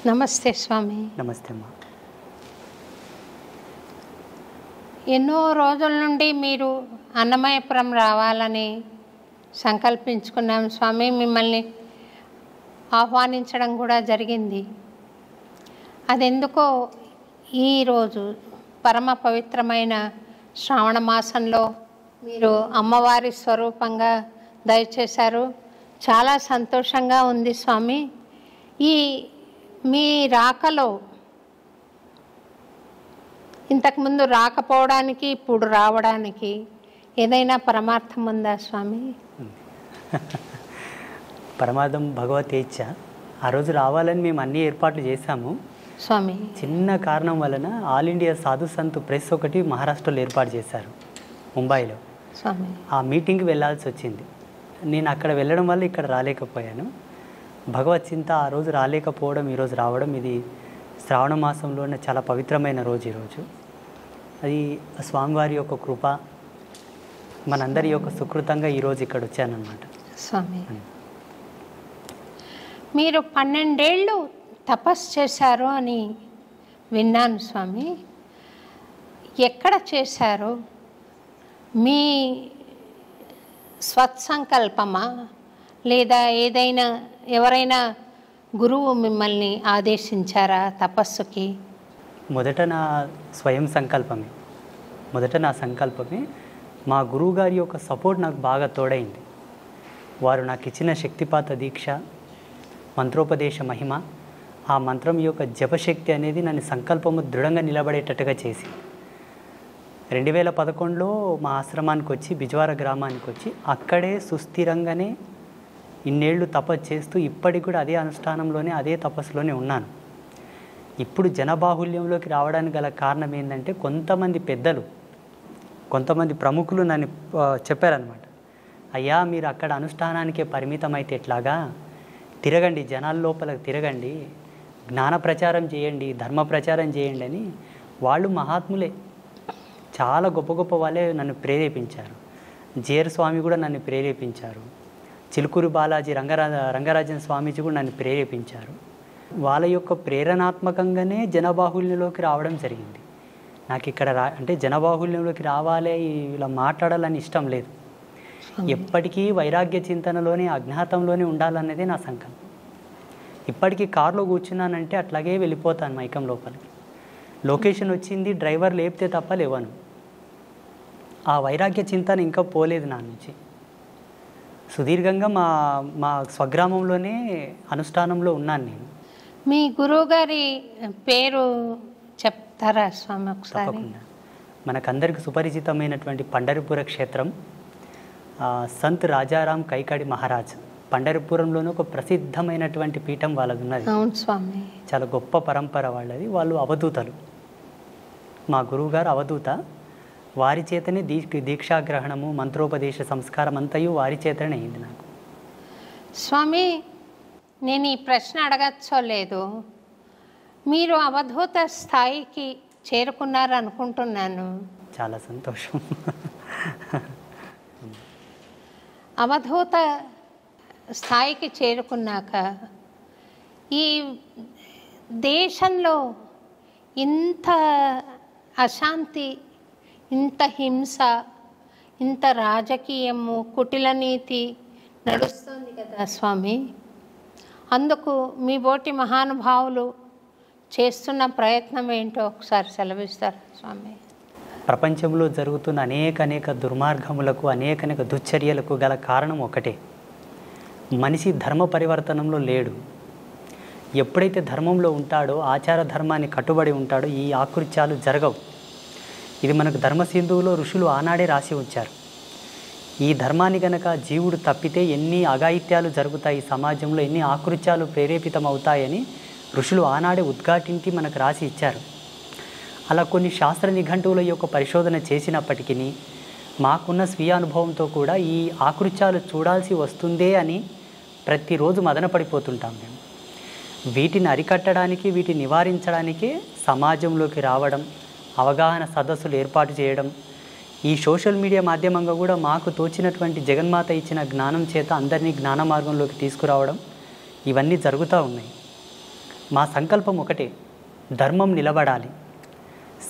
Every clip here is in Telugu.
నమస్తే స్వామి. నమస్తే అమ్మా. ఎన్నో రోజుల నుండి మీరు అన్నమయపురం రావాలని సంకల్పించుకున్నాం స్వామి. మిమ్మల్ని ఆహ్వానించడం కూడా జరిగింది. అదెందుకో ఈరోజు పరమ పవిత్రమైన శ్రావణ మాసంలో మీరు అమ్మవారి స్వరూపంగా దయచేశారు. చాలా సంతోషంగా ఉంది స్వామి. ఈ మీ రాకలో ఇంతకుముందు రాకపోవడానికి ఇప్పుడు రావడానికి ఏదైనా పరమార్థం ఉందా స్వామి? పరమార్థం భగవతేచ్ఛ. ఆ రోజు రావాలని మేము అన్ని ఏర్పాట్లు చేశాము స్వామి. చిన్న కారణం వలన ఆల్ ఇండియా సాధు సంత్ ప్రెస్ ఒకటి మహారాష్ట్రలో ఏర్పాటు చేశారు, ముంబైలో. స్వామి, ఆ మీటింగ్కి వెళ్ళాల్సి వచ్చింది. నేను అక్కడ వెళ్ళడం వల్ల ఇక్కడ రాలేకపోయాను. భగవత్ చింత ఆ రోజు రాలేకపోవడం, ఈరోజు రావడం, ఇది శ్రావణ మాసంలోనే చాలా పవిత్రమైన రోజు ఈరోజు. అది స్వామివారి యొక్క కృప, మనందరి యొక్క సుకృతంగా ఈరోజు ఇక్కడ వచ్చానన్నమాట. స్వామి, మీరు 12 ఏళ్ళు తపస్సు చేశారు అని విన్నాను స్వామి. ఎక్కడ చేశారు? మీ స్వత్సంకల్పమా లేదా ఏదైనా ఎవరైనా గురువు మిమ్మల్ని ఆదేశించారా తపస్సుకి? మొదట నా స్వయం సంకల్పమే. నా సంకల్పమే. మా గురువుగారి యొక్క సపోర్ట్ నాకు బాగా తోడైంది. వారు నాకు ఇచ్చిన శక్తిపాత దీక్ష, మంత్రోపదేశ మహిమ, ఆ మంత్రం యొక్క జపశక్తి అనేది నన్ను సంకల్పము దృఢంగా నిలబడేటట్టుగా చేసి 2011లో మా ఆశ్రమానికి వచ్చి, బిజ్వార గ్రామానికి వచ్చి, అక్కడే సుస్థిరంగానే ఇన్నేళ్ళు తపస్సు చేస్తూ ఇప్పటికి కూడా అదే అనుష్ఠానంలోనే, అదే తపస్సులోనే ఉన్నాను. ఇప్పుడు జనబాహుల్యంలోకి రావడానికి గల కారణం ఏంటంటే, కొంతమంది పెద్దలు, కొంతమంది ప్రముఖులు నన్ను చెప్పారనమాట. అయ్యా, మీరు అక్కడ అనుష్ఠానానికే పరిమితం అయితే ఎట్లాగా? తిరగండి, జనాల లోపలికి తిరగండి, జ్ఞాన ప్రచారం చేయండి, ధర్మ ప్రచారం చేయండి అని. వాళ్ళు మహాత్ములే, చాలా గొప్ప గొప్ప వాళ్ళే నన్ను ప్రేరేపించారు. జేర్ స్వామి కూడా నన్ను ప్రేరేపించారు. చిలుకూరు బాలాజీ రంగరాజన్ స్వామీజీ కూడా నన్ను ప్రేరేపించారు. వాళ్ళ యొక్క ప్రేరణాత్మకంగానే జనబాహుల్యంలోకి రావడం జరిగింది. నాకు ఇక్కడ అంటే జనబాహుల్యంలోకి రావాలి, ఇలా మాట్లాడాలని ఇష్టం లేదు. ఎప్పటికీ వైరాగ్య చింతనలోనే, అజ్ఞాతంలోనే ఉండాలన్నదే నా సంకల్పం. ఇప్పటికీ కారులో కూర్చున్నానంటే అట్లాగే వెళ్ళిపోతాను మైకం లోపలికి. లొకేషన్ వచ్చింది, డ్రైవర్ లేపితే తప్ప లేవను. ఆ వైరాగ్య చింతన ఇంకా పోలేదు నా నుంచి. సుదీర్ఘంగా మా స్వగ్రామంలోనే అనుష్ఠానంలో ఉన్నాను నేను. మీ గురువుగారి పేరు చెప్తారా స్వామి ఒకసారి? తప్పకుండా. మనకందరికి సుపరిచితమైనటువంటి పండరిపుర క్షేత్రం, సంత్ రాజారాం కైకాడి మహారాజ్. పండరిపురంలోనే ఒక ప్రసిద్ధమైనటువంటి పీఠం వాళ్ళది ఉన్నది. అవును స్వామి. చాలా గొప్ప పరంపర వాళ్ళది. వాళ్ళు అవధూతలు. మా గురువుగారు అవధూత. వారి చేతనే దీక్షాగ్రహణము, మంత్రోపదేశ సంస్కారం అంతయు వారి చేతనే అయింది నాకు. స్వామి, నేను ఈ ప్రశ్న అడగచ్చో లేదు, మీరు అవధూత స్థాయికి చేరుకున్నారు అనుకుంటున్నాను. చాలా సంతోషం. అవధూత స్థాయికి చేరుకున్నాక ఈ దేశంలో ఇంత అశాంతి, ఇంత హింస, ఇంత రాజకీయము, కుటిల నీతి నడుస్తుంది కదా స్వామి. అందుకు మీ బోటి మహానుభావులు చేస్తున్న ప్రయత్నం ఏంటో ఒకసారి సెలవిస్తారు స్వామి. ప్రపంచంలో జరుగుతున్న అనేక దుర్మార్గములకు, అనేక దుశ్చర్యలకు గల కారణం ఒకటే. మనిషి ధర్మ పరివర్తనంలో లేడు. ఎప్పుడైతే ధర్మంలో ఉంటాడో, ఆచార ధర్మాన్ని కట్టుబడి ఉంటాడో, ఈ ఆకృత్యాలు జరగవు. ఇది మనకు ధర్మసింధువులో ఋషులు ఆనాడే రాసి ఉంచారు. ఈ ధర్మాన్ని గనక జీవుడు తప్పితే ఎన్ని అఘాయిత్యాలు జరుగుతాయి సమాజంలో, ఎన్ని ఆకృత్యాలు ప్రేరేపితం అవుతాయని ఋషులు ఆనాడే ఉద్ఘాటించి మనకు రాసి ఇచ్చారు. అలా కొన్ని శాస్త్ర నిఘంటువుల యొక్క పరిశోధన చేసినప్పటికీ మాకున్న స్వీయ అనుభవంతో కూడా ఈ ఆకృత్యాలు చూడాల్సి వస్తుందే అని ప్రతిరోజు మదనపడిపోతుంటాం మేము. వీటిని అరికట్టడానికి, వీటిని నివారించడానికే సమాజంలోకి రావడం, అవగాహన సదస్సులు ఏర్పాటు చేయడం, ఈ సోషల్ మీడియా మాధ్యమంగా కూడా మాకు తోచినటువంటి జగన్మాత ఇచ్చిన జ్ఞానం చేత అందరినీ జ్ఞాన మార్గంలోకి తీసుకురావడం, ఇవన్నీ జరుగుతూ ఉన్నాయి. మా సంకల్పం ఒకటే, ధర్మం నిలబడాలి,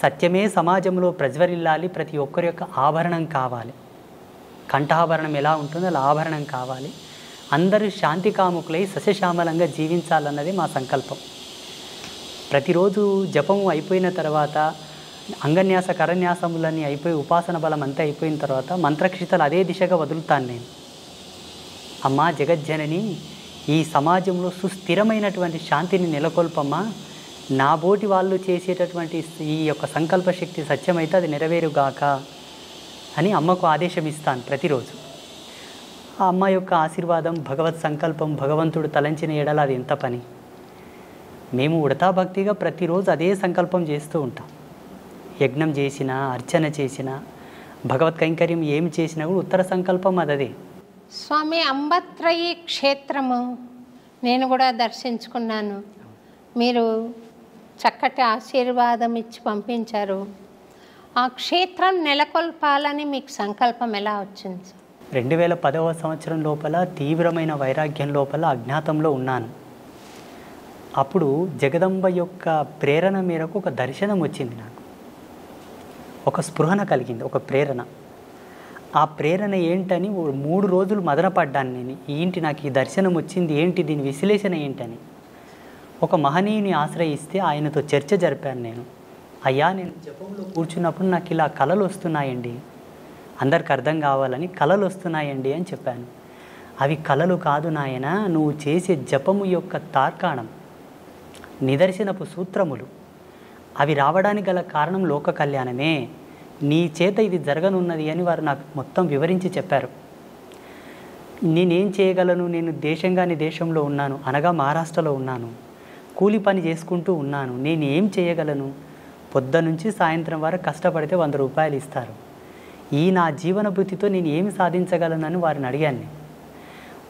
సత్యమే సమాజంలో ప్రజ్వరిల్లాలి, ప్రతి ఒక్కరి యొక్క ఆభరణం కావాలి, కంఠాభరణం ఎలా ఉంటుందో అలా ఆభరణం కావాలి, అందరూ శాంతి కాముకులై సస్యశ్యామలంగా జీవించాలన్నది మా సంకల్పం. ప్రతిరోజు జపము అయిపోయిన తర్వాత అంగన్యాస కరన్యాసములన్నీ అయిపోయి ఉపాసన బలం అంతా అయిపోయిన తర్వాత మంత్రక్షితలు అదే దిశగా వదులుతాను నేను. అమ్మా జగజ్జనని, ఈ సమాజంలో సుస్థిరమైనటువంటి శాంతిని నెలకొల్పమ్మా, నా బోటి వాళ్ళు చేసేటటువంటి ఈ యొక్క సంకల్ప శక్తి సత్యమైతే అది నెరవేరుగాక అని అమ్మకు ఆదేశం ఇస్తాను ప్రతిరోజు. ఆ అమ్మ యొక్క ఆశీర్వాదం, భగవత్ సంకల్పం, భగవంతుడు తలంచిన ఎడల అది ఎంత పని. మేము ఉడతా భక్తిగా ప్రతిరోజు అదే సంకల్పం చేస్తూ ఉంటాం. యజ్ఞం చేసినా, అర్చన చేసినా, భగవత్ కైంకర్యం ఏమి చేసినా కూడా ఉత్తర సంకల్పం అదే. స్వామి, అంబత్రయి క్షేత్రము నేను కూడా దర్శించుకున్నాను. మీరు చక్కటి ఆశీర్వాదం ఇచ్చి పంపించారు. ఆ క్షేత్రం నెలకొల్పాలని మీకు సంకల్పం ఎలా వచ్చింది? 2010వ సంవత్సరం లోపల తీవ్రమైన వైరాగ్యం లోపల అజ్ఞాతంలో ఉన్నాను. అప్పుడు జగదంబ యొక్క ప్రేరణ మేరకు ఒక దర్శనం వచ్చింది నాకు. ఒక స్పృహణ కలిగింది, ఒక ప్రేరణ. ఆ ప్రేరణ ఏంటని 3 రోజులు మదనపడ్డాను నేను. ఏంటి నాకు ఈ దర్శనం వచ్చింది, ఏంటి దీని విశ్లేషణ ఏంటని. ఒక మహనీయుని ఆశ్రయిస్తే ఆయనతో చర్చ జరిపాను నేను. అయ్యా, నేను జపంలో కూర్చున్నప్పుడు నాకు ఇలా కళలు వస్తున్నాయండి, అందరికి అర్థం కావాలని కళలు వస్తున్నాయండి అని చెప్పాను. అవి కళలు కాదు నాయన, నువ్వు చేసే జపము యొక్క తార్కాణం, నిదర్శనపు సూత్రములు. అవి రావడానికి గల కారణం లోక కళ్యాణమే. నీ చేత ఇది జరగనున్నది అని వారు నాకు మొత్తం వివరించి చెప్పారు. నేనేం చేయగలను? నేను దేశంగాని దేశంలో ఉన్నాను, అనగా మహారాష్ట్రలో ఉన్నాను, కూలి పని చేసుకుంటూ ఉన్నాను. నేను ఏం చేయగలను? పొద్దునుంచి సాయంత్రం వరకు కష్టపడితే 100 రూపాయలు ఇస్తారు. ఈ నా జీవన భృతితో నేను ఏమి సాధించగలనని వారిని అడిగాను.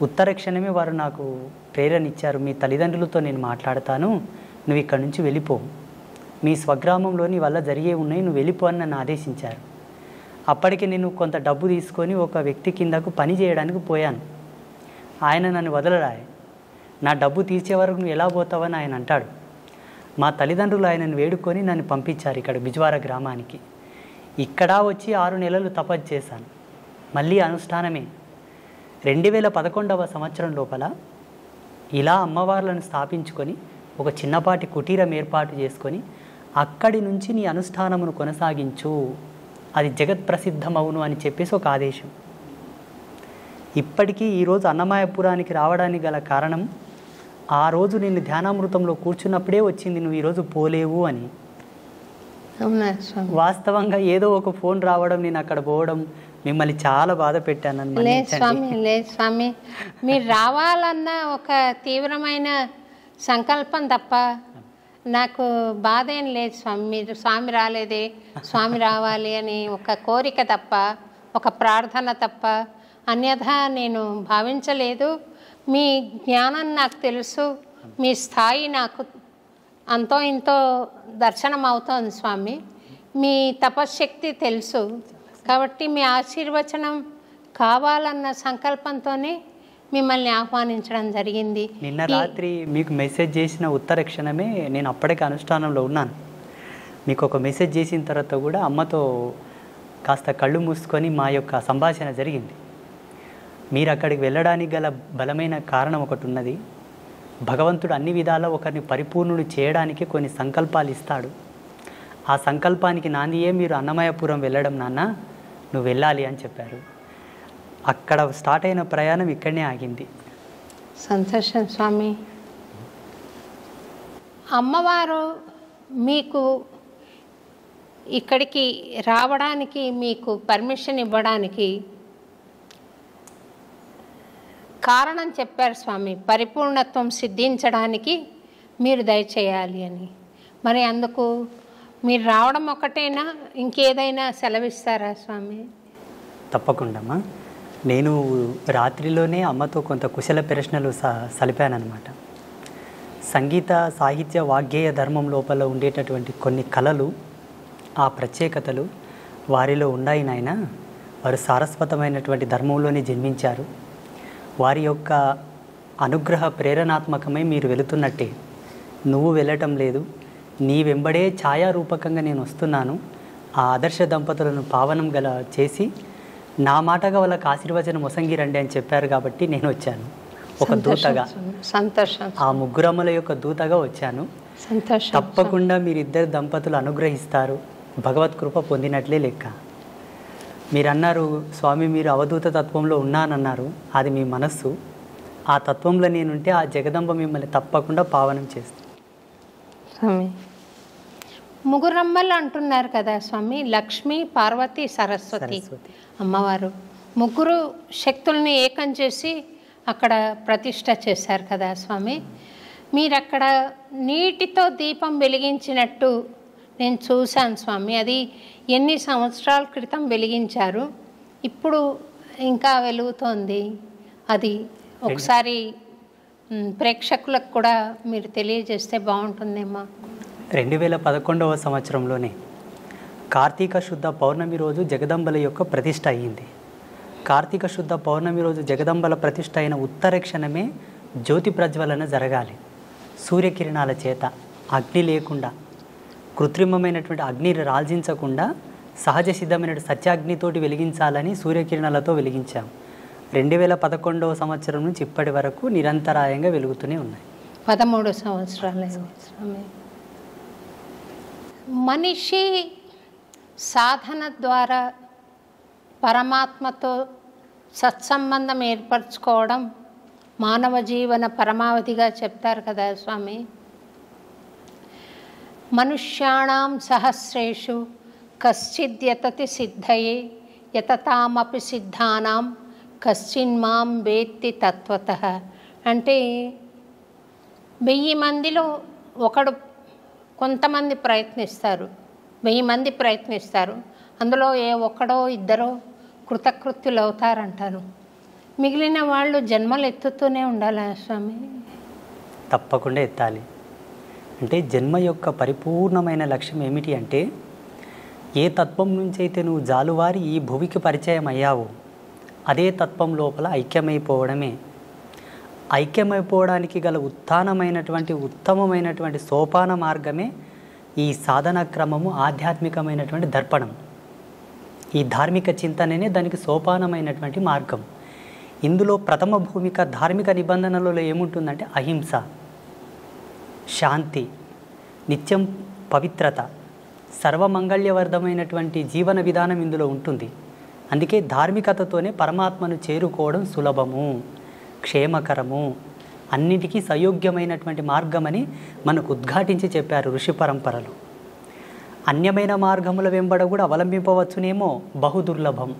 ఉత్తర క్షణమే వారు నాకు ప్రేరణ ఇచ్చారు. మీ తల్లిదండ్రులతో నేను మాట్లాడతాను, నువ్వు ఇక్కడి నుంచి వెళ్ళిపో, మీ స్వగ్రామంలో నీ వల్ల జరిగే ఉన్నాయి, నువ్వు వెళ్ళిపో అని నన్ను ఆదేశించారు. అప్పటికి నేను కొంత డబ్బు తీసుకొని ఒక వ్యక్తి కిందకు పని చేయడానికి పోయాను. ఆయన నన్ను వదలరాయి. నా డబ్బు తీర్చే వరకు నువ్వు ఎలా పోతావని ఆయన అంటాడు. మా తల్లిదండ్రులు ఆయనను వేడుకొని నన్ను పంపించారు ఇక్కడ బిజ్వార గ్రామానికి. ఇక్కడ వచ్చి 6 నెలలు తపస్సు చేశాను. మళ్ళీ అనుష్ఠానమే. 2011వ సంవత్సరం లోపల ఇలా అమ్మవార్లను స్థాపించుకొని ఒక చిన్నపాటి కుటీరం ఏర్పాటు చేసుకొని అక్కడి నుంచి నీ అనుష్ఠానమును కొనసాగించు, అది జగత్ ప్రసిద్ధమవును అని చెప్పేసి ఒక ఆదేశం. ఇప్పటికీ ఈరోజు అన్నమాయపురానికి రావడానికి గల కారణం, ఆ రోజు నిన్ను ధ్యానామృతంలో కూర్చున్నప్పుడే వచ్చింది, నువ్వు ఈరోజు పోలేవు అని. వాస్తవంగా ఏదో ఒక ఫోన్ రావడం, నేను అక్కడ పోవడం, మిమ్మల్ని చాలా బాధ పెట్టాను. లేదు స్వామి, లేదు స్వామి, మీరు రావాలన్న ఒక తీవ్రమైన సంకల్పం తప్ప నాకు బాధ ఏం లేదు స్వామి. మీరు స్వామి రాలేదే, స్వామి రావాలి అని ఒక కోరిక తప్ప, ఒక ప్రార్థన తప్ప అన్యథా నేను భావించలేదు. మీ జ్ఞానం నాకు తెలుసు, మీ స్థాయి నాకు అంతో ఇంతో దర్శనం అవుతోంది స్వామి. మీ తపశ్శక్తి తెలుసు కాబట్టి మీ ఆశీర్వచనం కావాలన్న సంకల్పంతోనే మిమ్మల్ని ఆహ్వానించడం జరిగింది. నిన్న రాత్రి మీకు మెసేజ్ చేసిన ఉత్తర క్షణమే నేను అప్పటికే అనుష్ఠానంలో ఉన్నాను. మీకు ఒక మెసేజ్ చేసిన తర్వాత కూడా అమ్మతో కాస్త కళ్ళు మూసుకొని మా యొక్క సంభాషణ జరిగింది. మీరు అక్కడికి వెళ్ళడానికి గల బలమైన కారణం ఒకటి ఉన్నది. భగవంతుడు అన్ని విధాలా ఒకరిని పరిపూర్ణుడు చేయడానికి కొన్ని సంకల్పాలు ఇస్తాడు. ఆ సంకల్పానికి నాందియే మీరు అన్నమయపురం వెళ్ళడం నాన్న, నువ్వు వెళ్ళాలి అని చెప్పారు. అక్కడ స్టార్ట్ అయిన ప్రయాణం ఇక్కడనే ఆగింది. సంతోషం స్వామి. అమ్మవారు మీకు ఇక్కడికి రావడానికి మీకు పర్మిషన్ ఇవ్వడానికి కారణం చెప్పారు స్వామి. పరిపూర్ణత్వం సిద్ధించడానికి మీరు దయచేయాలి అని. మరి అందుకు మీరు రావడం ఒకటేనా, ఇంకేదైనా సెలవిస్తారా స్వామి? తప్పకుండా. నేను రాత్రిలోనే అమ్మతో కొంత కుశల ప్రశ్నలు సలిపానమాట. సంగీత సాహిత్య వాగ్గేయ ధర్మం లోపల ఉండేటటువంటి కొన్ని కళలు, ఆ ప్రత్యేకతలు వారిలో ఉన్నాయి నాయన. వారు సారస్వతమైనటువంటి ధర్మంలోనే జన్మించారు. వారి యొక్క అనుగ్రహ ప్రేరణాత్మకమై మీరు వెళుతున్నట్టే నువ్వు వెళ్ళటం లేదు, నీ వెంబడే ఛాయారూపకంగా నేను వస్తున్నాను. ఆ ఆదర్శ దంపతులను పావనం గల చేసి నా మాటగా వాళ్ళకి ఆశీర్వచనం మొసంగిరండి అని చెప్పారు కాబట్టి నేను వచ్చాను. ఒక దూతగా, సంతోషం, ఆ ముగ్గురమ్మల యొక్క దూతగా వచ్చాను. సంతోషం. తప్పకుండా మీరిద్దరు దంపతులు అనుగ్రహిస్తారు, భగవత్ కృప పొందినట్లే లెక్క. మీరు అన్నారు స్వామి మీరు అవధూత తత్వంలో ఉన్నానన్నారు, అది మీ మనస్సు. ఆ తత్వంలో నేనుంటే ఆ జగదంబ మిమ్మల్ని తప్పకుండా పావనం చేస్తుంది. స్వామి ముగ్గురమ్మలు అంటున్నారు కదా స్వామి, లక్ష్మి, పార్వతి, సరస్వతి అమ్మవారు ముగ్గురు శక్తుల్ని ఏకం చేసి అక్కడ ప్రతిష్ట చేశారు కదా స్వామి. మీరు అక్కడ నీటితో దీపం వెలిగించినట్టు నేను చూశాను స్వామి. అది ఎన్ని సంవత్సరాల క్రితం వెలిగించారు, ఇప్పుడు ఇంకా వెలుగుతోంది. అది ఒకసారి ప్రేక్షకులకు కూడా మీరు తెలియజేస్తే బాగుంటుందేమో. 2011వ సంవత్సరంలోనే కార్తీక శుద్ధ పౌర్ణమి రోజు జగదంబల యొక్క ప్రతిష్ట అయ్యింది. కార్తీక శుద్ధ పౌర్ణమి రోజు జగదంబల ప్రతిష్ట అయిన ఉత్తర క్షణమే జ్యోతి ప్రజ్వలన జరగాలి. సూర్యకిరణాల చేత, అగ్ని లేకుండా, కృత్రిమమైనటువంటి అగ్నిని రాల్జించకుండా సహజ సిద్ధమైన సత్యాగ్నితోటి వెలిగించాలని సూర్యకిరణాలతో వెలిగించాం. 2011వ సంవత్సరం నుంచి ఇప్పటి వరకు నిరంతరాయంగా వెలుగుతూనే ఉన్నాయి. 13 సంవత్సరాలు స్వామి. మనిషి సాధన ద్వారా పరమాత్మతో సత్సంబంధం ఏర్పరచుకోవడం మానవ జీవన పరమావధిగా చెప్తారు కదా స్వామి. మనుష్యాణం సహస్రేషు కశ్చిద్యతతి సిద్ధయే యతతామపి సిద్ధానాం కశ్చిన్మాం వేత్తి తత్వతః. అంటే 1000 మందిలో ఒకడు, కొంతమంది ప్రయత్నిస్తారు, 1000 మంది ప్రయత్నిస్తారు, అందులో ఏ ఒక్కడో ఇద్దరో కృతకృత్యులు అవుతారంటారు. మిగిలిన వాళ్ళు జన్మలు ఎత్తుతూనే ఉండాలా స్వామి? తప్పకుండా ఎత్తాలి. అంటే జన్మ యొక్క పరిపూర్ణమైన లక్ష్యం ఏమిటి అంటే, ఏ తత్వం నుంచి అయితే నువ్వు జాలువారి ఈ భువికి పరిచయం అయ్యావో అదే తత్వం లోపల ఐక్యమైపోవడమే. ఐక్యమైపోవడానికి గల ఉత్తమమైనటువంటి సోపాన మార్గమే ఈ సాధన క్రమము, ఆధ్యాత్మికమైనటువంటి దర్పణం. ఈ ధార్మిక చింతననే దానికి సోపానమైనటువంటి మార్గం. ఇందులో ప్రథమ భూమిక ధార్మిక నిబంధనలలో ఏముంటుందంటే అహింస, శాంతి, నిత్యం పవిత్రత, సర్వమంగళ్యవర్ధమైనటువంటి జీవన విధానం ఇందులో ఉంటుంది. అందుకే ధార్మికతతోనే పరమాత్మను చేరుకోవడం సులభము, క్షేమకరము, అన్నిటికీ సయోగ్యమైనటువంటి మార్గమని మనకు ఉద్ఘాటించి చెప్పారు ఋషి పరంపరలు. అన్యమైన మార్గముల వెంబడ కూడా అవలంబింపవచ్చునేమో, బహుదుర్లభం,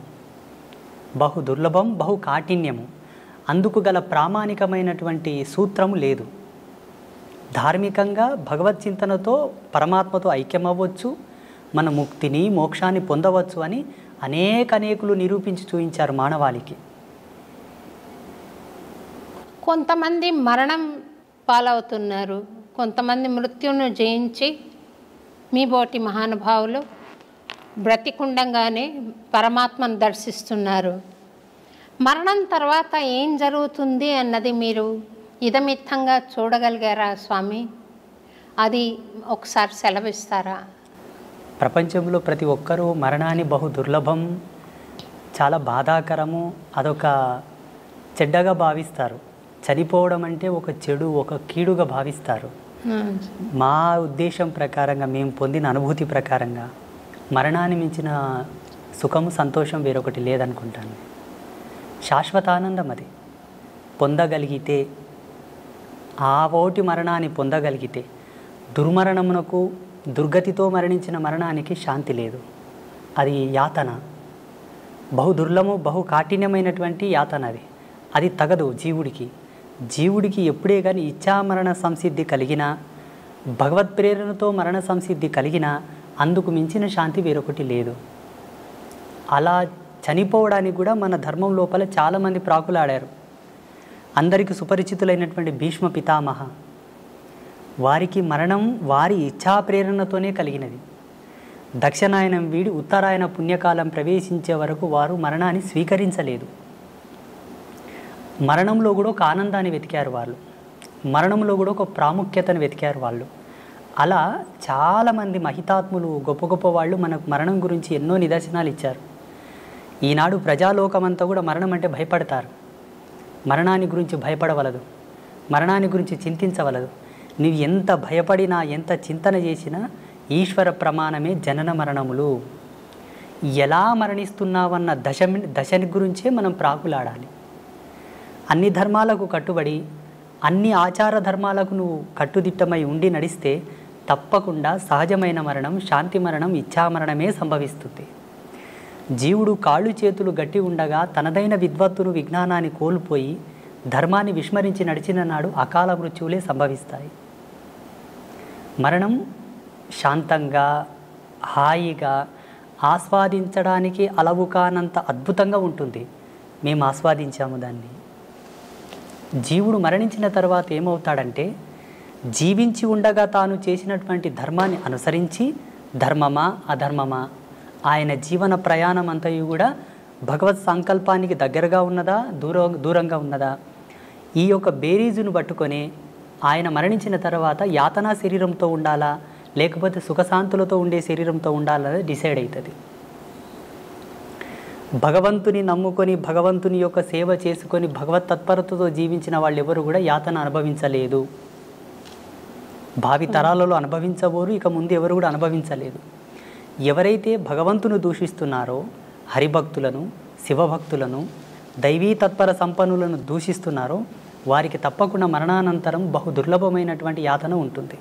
బహు కాఠిన్యము. అందుకు గల ప్రామాణికమైనటువంటి సూత్రము లేదు. ధార్మికంగా భగవద్చింతనతో పరమాత్మతో ఐక్యమవ్వచ్చు, మన ముక్తిని, మోక్షాన్ని పొందవచ్చు అని అనేకులు నిరూపించి చూపించారు మానవాళికి. కొంతమంది మరణం పాలవుతున్నారు, కొంతమంది మృత్యును జయించి మీ బోటి మహానుభావులు బ్రతికుండంగానే పరమాత్మను దర్శిస్తున్నారు. మరణం తర్వాత ఏం జరుగుతుంది అన్నది మీరు ఇదమిత్తంగా చూడగలిగారా స్వామి? అది ఒకసారి సెలవిస్తారా? ప్రపంచంలో ప్రతి ఒక్కరూ మరణాన్ని బహు దుర్లభం, చాలా బాధాకరము, అదొక చెడ్డగా భావిస్తారు. చనిపోవడం అంటే ఒక చెడు, ఒక కీడుగా భావిస్తారు. మా ఉద్దేశం ప్రకారంగా, మేము పొందిన అనుభూతి ప్రకారంగా మరణాన్ని మించిన సుఖము, సంతోషం వేరొకటి లేదనుకుంటాను. శాశ్వతానందం అది పొందగలిగితే, ఆ ఓటి మరణాన్ని పొందగలిగితే, దుర్మరణమునకు, దుర్గతితో మరణించిన మరణానికి శాంతి లేదు. అది యాతన, బహు దుర్లభము, బహు కాఠిన్యమైనటువంటి యాతన. అది తగదు జీవుడికి. జీవుడికి ఎప్పుడే కానీ ఇచ్ఛామరణ సంసిద్ధి కలిగినా, భగవత్ ప్రేరణతో మరణ సంసిద్ధి కలిగినా అందుకు మించిన శాంతి వేరొకటి లేదు. అలా చనిపోవడానికి కూడా మన ధర్మం లోపల చాలామంది ప్రాకులాడారు. అందరికీ సుపరిచితులైనటువంటి భీష్మ పితామహ, వారికి మరణం వారి ఇచ్ఛా ప్రేరణతోనే కలిగినది. దక్షిణాయనం వీడి ఉత్తరాయణ పుణ్యకాలం ప్రవేశించే వరకు వారు మరణాన్ని స్వీకరించలేదు. మరణంలో కూడా ఒక ఆనందాన్ని వెతికారు వాళ్ళు. మరణంలో కూడా ఒక ప్రాముఖ్యతను వెతికారు వాళ్ళు. అలా చాలామంది మహితాత్ములు, గొప్ప గొప్ప వాళ్ళు మనకు మరణం గురించి ఎన్నో నిదర్శనాలు ఇచ్చారు. ఈనాడు ప్రజాలోకమంతా కూడా మరణం అంటే భయపడతారు. మరణాన్ని గురించి భయపడవలదు, మరణాన్ని గురించి చింతించవలదు. నీవు ఎంత భయపడినా, ఎంత చింతన చేసినా ఈశ్వర ప్రమాణమే జనన మరణములు. ఎలా మరణిస్తున్నావన్న దశని గురించే మనం ప్రాకులాడాలి. అన్ని ధర్మాలకు కట్టుబడి, అన్ని ఆచార ధర్మాలకు నువ్వు కట్టుదిట్టమై ఉండి నడిస్తే తప్పకుండా సహజమైన మరణం, శాంతి మరణం, ఇచ్ఛామరణమే సంభవిస్తుంది. జీవుడు కాళ్ళు చేతులు గట్టి ఉండగా తనదైన విద్వత్తును, విజ్ఞానాన్ని కోల్పోయి ధర్మాన్ని విస్మరించి నడిచిన నాడు అకాల మృత్యువులే సంభవిస్తాయి. మరణం శాంతంగా, హాయిగా, ఆస్వాదించడానికి అలవు కానంత అద్భుతంగా ఉంటుంది. మేము ఆస్వాదించాము దాన్ని. జీవుడు మరణించిన తర్వాత ఏమవుతాడంటే, జీవించి ఉండగా తాను చేసినటువంటి ధర్మాన్ని అనుసరించి ధర్మమా అధర్మమా, ఆయన జీవన ప్రయాణం అంతయు కూడా భగవత్ సంకల్పానికి దగ్గరగా ఉన్నదా, దూరంగా ఉన్నదా, ఈ యొక్క బేరీజును పట్టుకొని ఆయన మరణించిన తర్వాత యాతనా శరీరంతో ఉండాలా, లేకపోతే సుఖశాంతులతో ఉండే శరీరంతో ఉండాలనేది డిసైడ్ అవుతుంది. భగవంతుని నమ్ముకొని, భగవంతుని యొక్క సేవ చేసుకొని, భగవత్ తత్పరతతో జీవించిన వాళ్ళు ఎవరు కూడా యాతన అనుభవించలేదు. భావి తరాలలో అనుభవించబోరు, ఇక ముందు ఎవరు కూడా అనుభవించలేదు. ఎవరైతే భగవంతును దూషిస్తున్నారో, హరిభక్తులను, శివభక్తులను, దైవీ తత్పర సంపన్నులను దూషిస్తున్నారో వారికి తప్పకుండా మరణానంతరం బహు దుర్లభమైనటువంటి యాతన ఉంటుంది.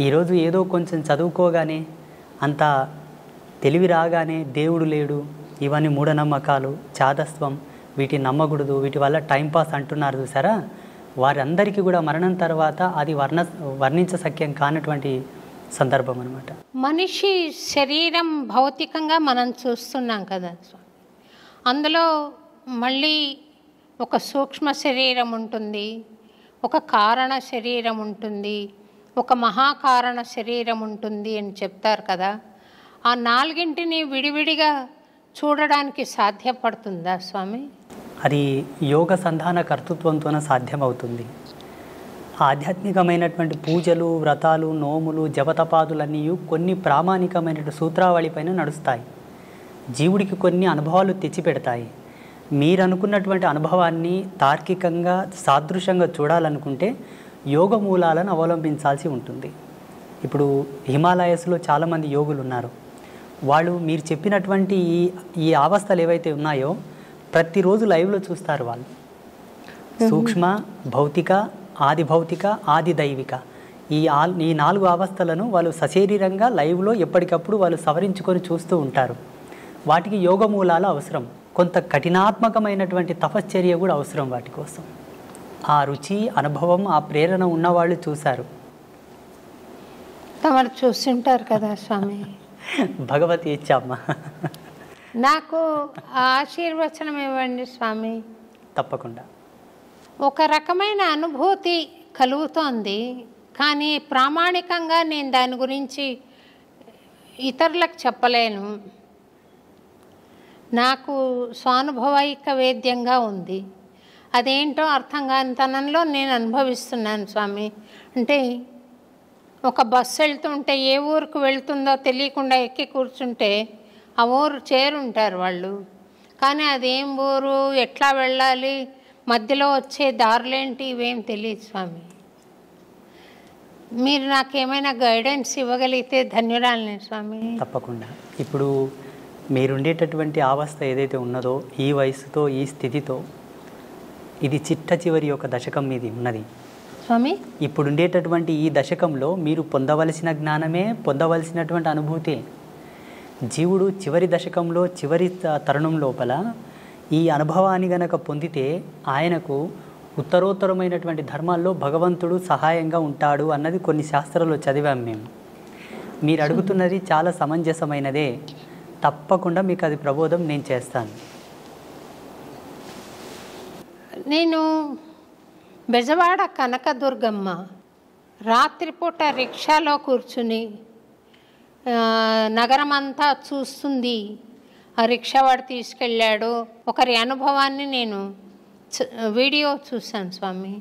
ఈరోజు ఏదో కొంచెం చదువుకోగానే, అంత తెలివి రాగానే దేవుడు లేడు, ఇవన్నీ మూఢనమ్మకాలు, చాదస్వం, వీటిని నమ్మకూడదు, వీటి వల్ల టైంపాస్ అంటున్నారు చూసారా, వారందరికీ కూడా మరణం తర్వాత అది వర్ణించశక్యం కానటువంటి సందర్భం అన్నమాట. మనిషి శరీరం భౌతికంగా మనం చూస్తున్నాం కదా స్వామి, అందులో మళ్ళీ ఒక సూక్ష్మ శరీరం ఉంటుంది, ఒక కారణ శరీరం ఉంటుంది, ఒక మహాకారణ శరీరం ఉంటుంది అని చెప్తారు కదా. ఆ నాలుగింటిని విడివిడిగా చూడడానికి సాధ్యపడుతుందా స్వామి? అది యోగ సంధాన కర్తృత్వంతోనే సాధ్యమవుతుంది. ఆధ్యాత్మికమైనటువంటి పూజలు, వ్రతాలు, నోములు, జపతపాదులన్నీ కొన్ని ప్రామాణికమైన సూత్రావళి పైన నడుస్తాయి. జీవుడికి కొన్ని అనుభవాలు తెచ్చిపెడతాయి. మీరు అనుకున్నటువంటి అనుభవాన్ని తార్కికంగా, సాదృశ్యంగా చూడాలనుకుంటే యోగ మూలాలను అవలంబించాల్సి ఉంటుంది. ఇప్పుడు హిమాలయస్లో చాలామంది యోగులు ఉన్నారు. వాళ్ళు మీరు చెప్పినటువంటి ఈ అవస్థలు ఏవైతే ఉన్నాయో ప్రతిరోజు లైవ్లో చూస్తారు. వాళ్ళు సూక్ష్మ, భౌతిక, ఆది భౌతిక, ఆది దైవిక, ఈ 4 అవస్థలను వాళ్ళు సశరీరంగా లైవ్లో ఎప్పటికప్పుడు వాళ్ళు సవరించుకొని చూస్తూ ఉంటారు. వాటికి యోగ మూలాలు అవసరం, కొంత కఠినాత్మకమైనటువంటి తపశ్చర్య కూడా అవసరం వాటి కోసం. ఆ రుచి, అనుభవం, ఆ ప్రేరణ ఉన్నవాళ్ళు చూశారు. తమరు చూస్తుంటారు కదా స్వామి. భగవతి ఇచ్చామ్మ, నాకు ఆశీర్వచనం ఇవ్వండి స్వామి. తప్పకుండా. ఒక రకమైన అనుభూతి కలుగుతోంది, కానీ ప్రామాణికంగా నేను దాని గురించి ఇతరులకు చెప్పలేను. నాకు స్వానుభవైక వేద్యంగా ఉంది. అదేంటో అర్థం కాని తనంలో నేను అనుభవిస్తున్నాను స్వామి. అంటే ఒక బస్సు వెళ్తుంటే ఏ ఊరికి వెళ్తుందో తెలియకుండా ఎక్కి కూర్చుంటే ఆ ఊరు చేరుంటారు వాళ్ళు, కానీ అదేం ఊరు, ఎట్లా వెళ్ళాలి, మధ్యలో వచ్చే దారులేంటి, ఇవేం తెలియదు స్వామి. మీరు నాకేమైనా గైడెన్స్ ఇవ్వగలిగితే ధన్యురాలిని స్వామి. తప్పకుండా. ఇప్పుడు మీరుండేటటువంటి అవస్థ ఏదైతే ఉన్నదో, ఈ వయసుతో, ఈ స్థితితో, ఇది చిట్ట చివరి యొక్క దశకం మీది ఉన్నది స్వామి. ఇప్పుడుండేటటువంటి ఈ దశకంలో మీరు పొందవలసిన జ్ఞానమే, పొందవలసినటువంటి అనుభూతి. జీవుడు చివరి దశకంలో, చివరి తరుణం లోపల ఈ అనుభవాన్ని గనక పొందితే ఆయనకు ఉత్తరోత్తరమైనటువంటి ధర్మాల్లో భగవంతుడు సహాయంగా ఉంటాడు అన్నది కొన్ని శాస్త్రాల్లో చదివాం మేము. మీరు అడుగుతున్నది చాలా సమంజసమైనదే. తప్పకుండా మీకు అది ప్రబోధం నేను చేస్తాను. నేను బెజవాడ కనకదుర్గమ్మ రాత్రిపూట రిక్షాలో కూర్చుని నగరమంతా చూస్తుంది. ఆ రిక్షావాడు తీసుకెళ్ళాడు. ఒకరి అనుభవాన్ని నేను వీడియో చూశాను స్వామి.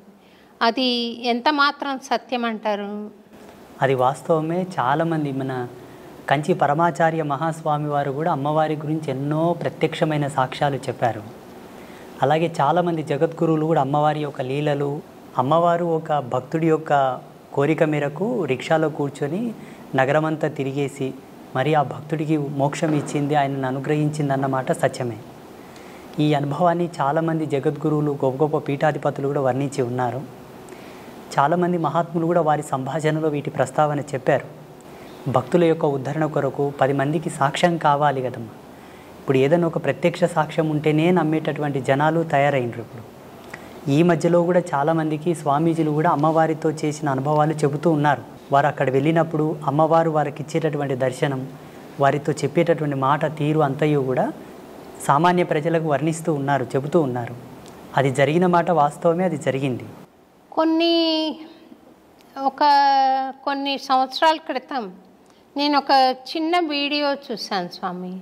అది ఎంత మాత్రం సత్యం అంటారు? అది వాస్తవమే. చాలామంది మన కంచి పరమాచార్య మహాస్వామి వారు కూడా అమ్మవారి గురించి ఎన్నో ప్రత్యక్షమైన సాక్ష్యాలు చెప్పారు. అలాగే చాలామంది జగద్గురువులు కూడా అమ్మవారి యొక్క లీలలు, అమ్మవారు ఒక భక్తుడి యొక్క కోరిక మేరకు రిక్షాలో కూర్చొని నగరమంతా తిరిగేసి మరి ఆ భక్తుడికి మోక్షం ఇచ్చింది, ఆయనను అనుగ్రహించింది అన్నమాట సత్యమే. ఈ అనుభవాన్ని చాలామంది జగద్గురువులు, గొప్ప గొప్ప పీఠాధిపతులు కూడా వర్ణించి ఉన్నారు. చాలామంది మహాత్ములు కూడా వారి సంభాషణలో వీటి ప్రస్తావన చెప్పారు. భక్తుల యొక్క ఉద్ధరణ కొరకు 10 మందికి సాక్ష్యం కావాలి కదమ్మా. ఇప్పుడు ఏదైనా ఒక ప్రత్యక్ష సాక్ష్యం ఉంటేనే నమ్మేటటువంటి జనాలు తయారైనరు. ఇప్పుడు ఈ మధ్యలో కూడా చాలామందికి స్వామీజీలు కూడా అమ్మవారితో చేసిన అనుభవాలు చెబుతూ ఉన్నారు. వారు అక్కడ వెళ్ళినప్పుడు అమ్మవారు వారికి ఇచ్చేటటువంటి దర్శనం, వారితో చెప్పేటటువంటి మాట తీరు అంతయు కూడా సామాన్య ప్రజలకు వర్ణిస్తూ ఉన్నారు, చెబుతూ ఉన్నారు. అది జరిగిన మాట వాస్తవమే, అది జరిగింది. కొన్ని సంవత్సరాల క్రితం నేను ఒక చిన్న వీడియో చూశాను స్వామి.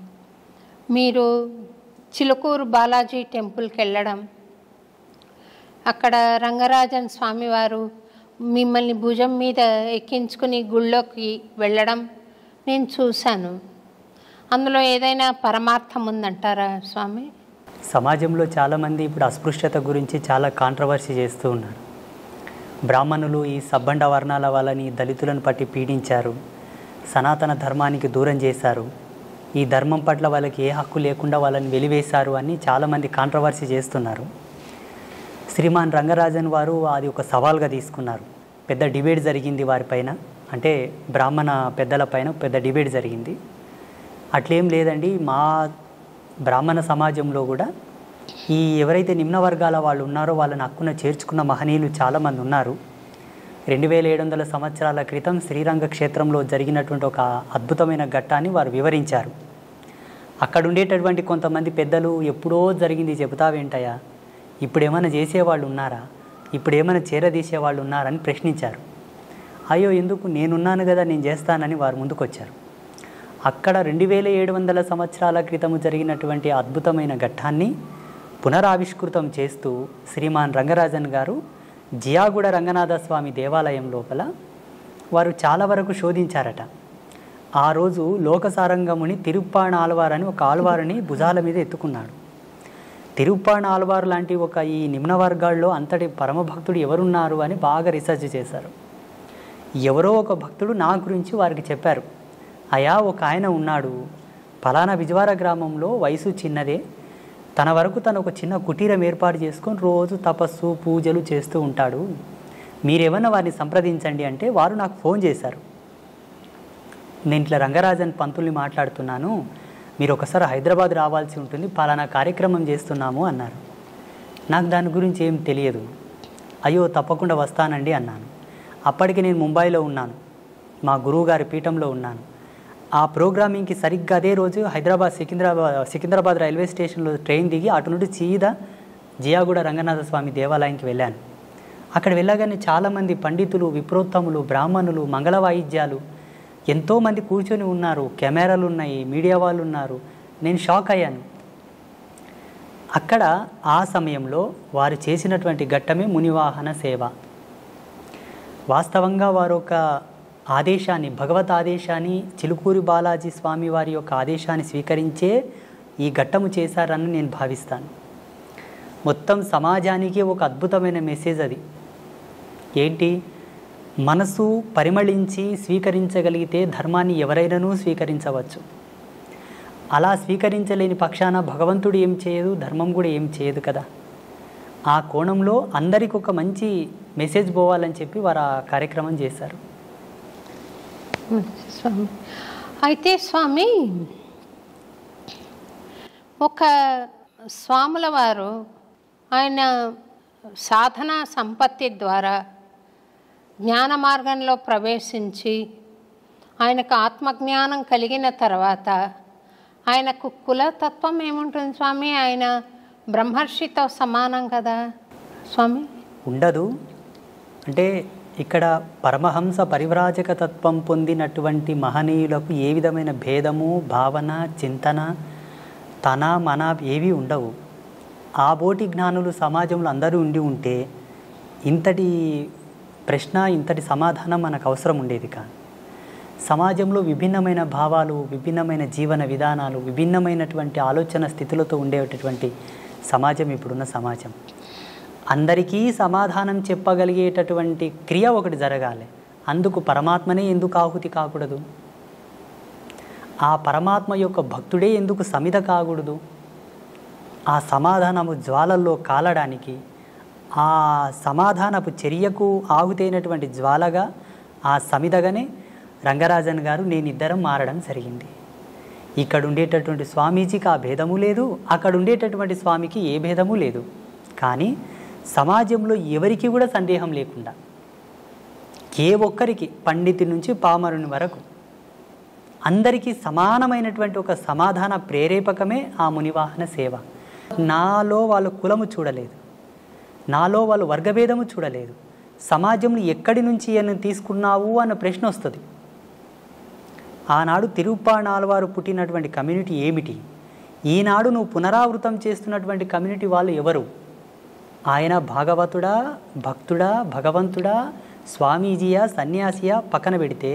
మీరు చిలుకూరు బాలాజీ టెంపుల్కి వెళ్ళడం, అక్కడ రంగరాజన్ స్వామివారు మిమ్మల్ని భుజం మీద ఎక్కించుకుని గుళ్ళోకి వెళ్ళడం నేను చూశాను. అందులో ఏదైనా పరమార్థం ఉందంటారా స్వామి? సమాజంలో చాలామంది ఇప్పుడు అస్పృశ్యత గురించి చాలా కాంట్రవర్సీ చేస్తూ ఉన్నారు. బ్రాహ్మణులు ఈ సబ్బండ వర్ణాల వాళ్ళని, దళితులను పట్టి పీడించారు, సనాతన ధర్మానికి దూరం చేశారు, ఈ ధర్మం పట్ల వాళ్ళకి ఏ హక్కు లేకుండా వాళ్ళని వెలివేశారు అని చాలామంది కాంట్రవర్సీ చేస్తున్నారు. శ్రీమాన్ రంగరాజన్ వారు అది ఒక సవాల్గా తీసుకున్నారు. పెద్ద డిబేట్ జరిగింది వారిపైన, అంటే బ్రాహ్మణ పెద్దల పైన పెద్ద డిబేట్ జరిగింది. అట్లేం లేదండి, మా బ్రాహ్మణ సమాజంలో కూడా ఈ ఎవరైతే నిమ్న వర్గాల వాళ్ళు ఉన్నారో వాళ్ళని హక్కున చేర్చుకున్న మహనీయులు చాలామంది ఉన్నారు. 2700 సంవత్సరాల క్రితం శ్రీరంగ క్షేత్రంలో జరిగినటువంటి ఒక అద్భుతమైన ఘట్టాన్ని వారు వివరించారు. అక్కడ ఉండేటటువంటి కొంతమంది పెద్దలు ఎప్పుడో జరిగింది చెబుతావేంటయ్యా, ఇప్పుడు ఏమైనా చేసేవాళ్ళు ఉన్నారా, ఇప్పుడు ఏమైనా చేరదీసేవాళ్ళు ఉన్నారని ప్రశ్నించారు. అయ్యో ఎందుకు, నేనున్నాను కదా, నేను చేస్తానని వారు ముందుకొచ్చారు. అక్కడ 2700 సంవత్సరాల క్రితము జరిగినటువంటి అద్భుతమైన ఘట్టాన్ని పునరావిష్కృతం చేస్తూ శ్రీమాన్ రంగరాజన్ గారు జియాగూడ రంగనాథ స్వామి దేవాలయం లోపల వారు చాలా వరకు శోధించారట. ఆ రోజు లోకసారంగముని తిరుప్పాణ ఆల్వార్ అని ఒక ఆల్వారుని భుజాల మీద ఎత్తుకున్నాడు. తిరుప్పాణ ఆల్వార్ లాంటి ఒక ఈ నిమ్న వర్గాల్లో అంతటి పరమభక్తుడు ఎవరున్నారు అని బాగా రీసెర్చ్ చేశారు. ఎవరో ఒక భక్తుడు నా గురించి వారికి చెప్పారు, అయా ఒక ఆయన ఉన్నాడు, ఫలానా విజవార గ్రామంలో, వయసు చిన్నదే, తన వరకు తను ఒక చిన్న కుటీరం ఏర్పాటు చేసుకొని రోజు తపస్సు పూజలు చేస్తూ ఉంటాడు, మీరేమన్నా వారిని సంప్రదించండి అంటే వారు నాకు ఫోన్ చేశారు. నేను ఇట్లా రంగరాజన్ పంతుల్ని మాట్లాడుతున్నాను, మీరు ఒకసారి హైదరాబాద్ రావాల్సి ఉంటుంది, పలానా కార్యక్రమం చేస్తున్నాము అన్నారు. నాకు దాని గురించి ఏం తెలియదు. అయ్యో తప్పకుండా వస్తానండి అన్నాను. అప్పటికి నేను ముంబైలో ఉన్నాను, మా గురువుగారి పీఠంలో ఉన్నాను. ఆ ప్రోగ్రామింగ్కి సరిగ్గా అదే రోజు సికింద్రాబాద్ రైల్వే స్టేషన్లో ట్రైన్ దిగి అటు నుండి సీదా జియాగూడ రంగనాథ స్వామి దేవాలయానికి వెళ్ళాను. అక్కడ వెళ్ళగానే చాలామంది పండితులు, విప్రోత్తములు, బ్రాహ్మణులు, మంగళ వాయిద్యాలు ఎంతోమంది కూర్చొని ఉన్నారు, కెమెరాలు ఉన్నాయి, మీడియా వాళ్ళు ఉన్నారు. నేను షాక్ అయ్యాను. అక్కడ ఆ సమయంలో వారు చేసినటువంటి ఘట్టమే మునివాహన సేవ. వాస్తవంగా వారు ఒక ఆదేశాన్ని, భగవత్ ఆదేశాన్ని, చిలుకూరి బాలాజీ స్వామి వారి యొక్క ఆదేశాన్ని స్వీకరించే ఈ ఘట్టము చేశారని నేను భావిస్తాను. మొత్తం సమాజానికి ఒక అద్భుతమైన మెసేజ్ అది. ఏంటి, మనసు పరిమళించి స్వీకరించగలిగితే ధర్మాన్ని ఎవరైనానూ స్వీకరించవచ్చు. అలా స్వీకరించలేని పక్షాన భగవంతుడు ఏం చేయదు, ధర్మం కూడా ఏం చేయదు కదా. ఆ కోణంలో అందరికి ఒక మంచి మెసేజ్ పోవాలని చెప్పి వారు ఆ కార్యక్రమం చేశారు. స్వామి, అయితే స్వామి, ఒక స్వాముల వారు ఆయన సాధనా సంపత్తి ద్వారా జ్ఞాన మార్గంలో ప్రవేశించి ఆయనకు ఆత్మజ్ఞానం కలిగిన తర్వాత ఆయనకు కులతత్వం ఏముంటుంది స్వామి? ఆయన బ్రహ్మర్షితో సమానం కదా స్వామి? ఉండదు. అంటే ఇక్కడ పరమహంస పరివ్రాజక తత్వం పొందినటువంటి మహనీయులకు ఏ విధమైన భేదము, భావన, చింతన, తన మన ఏవి ఉండవు. ఆ బోటి జ్ఞానులు సమాజంలో అందరూ ఉండి ఉంటే ఇంతటి ప్రశ్న, ఇంతటి సమాధానం మనకు అవసరం ఉండేది కాదు. సమాజంలో విభిన్నమైన భావాలు, విభిన్నమైన జీవన విధానాలు, విభిన్నమైనటువంటి ఆలోచన స్థితులతో ఉండేటటువంటి సమాజం ఇప్పుడున్న సమాజం. అందరికీ సమాధానం చెప్పగలిగేటటువంటి క్రియ ఒకటి జరగాలి. అందుకు పరమాత్మనే ఎందుకు ఆహుతి కాకూడదు? ఆ పరమాత్మ యొక్క భక్తుడే ఎందుకు సమిధ కాకూడదు? ఆ సమాధానము జ్వాలల్లో కాలడానికి, ఆ సమాధానపు చర్యకు ఆహుతైనటువంటి జ్వాలగా, ఆ సమిధగానే రంగరాజన్ గారు నేనిద్దరం మారడం జరిగింది. ఇక్కడ ఉండేటటువంటి స్వామీజీకి ఆ భేదము లేదు, అక్కడ ఉండేటటువంటి స్వామికి ఏ భేదము లేదు. కానీ సమాజంలో ఎవరికి కూడా సందేహం లేకుండా, ఏ ఒక్కరికి, పండితు నుంచి పామరుని వరకు అందరికీ సమానమైనటువంటి ఒక సమాధాన ప్రేరేపకమే ఆ మునివాహన సేవ. నాలో వాళ్ళు కులము చూడలేదు, నాలో వాళ్ళు వర్గభేదము చూడలేదు. సమాజంలో ఎక్కడి నుంచి అని తీసుకున్నావు అన్న ప్రశ్న వస్తుంది. ఆనాడు తిరుప్పాణాళ్వారు పుట్టినటువంటి కమ్యూనిటీ ఏమిటి? ఈనాడు నువ్వు పునరావృతం చేస్తున్నటువంటి కమ్యూనిటీ వాళ్ళు ఎవరు? ఆయన భాగవతుడా, భక్తుడా, భగవంతుడా, స్వామీజీయా, సన్యాసియా పక్కన పెడితే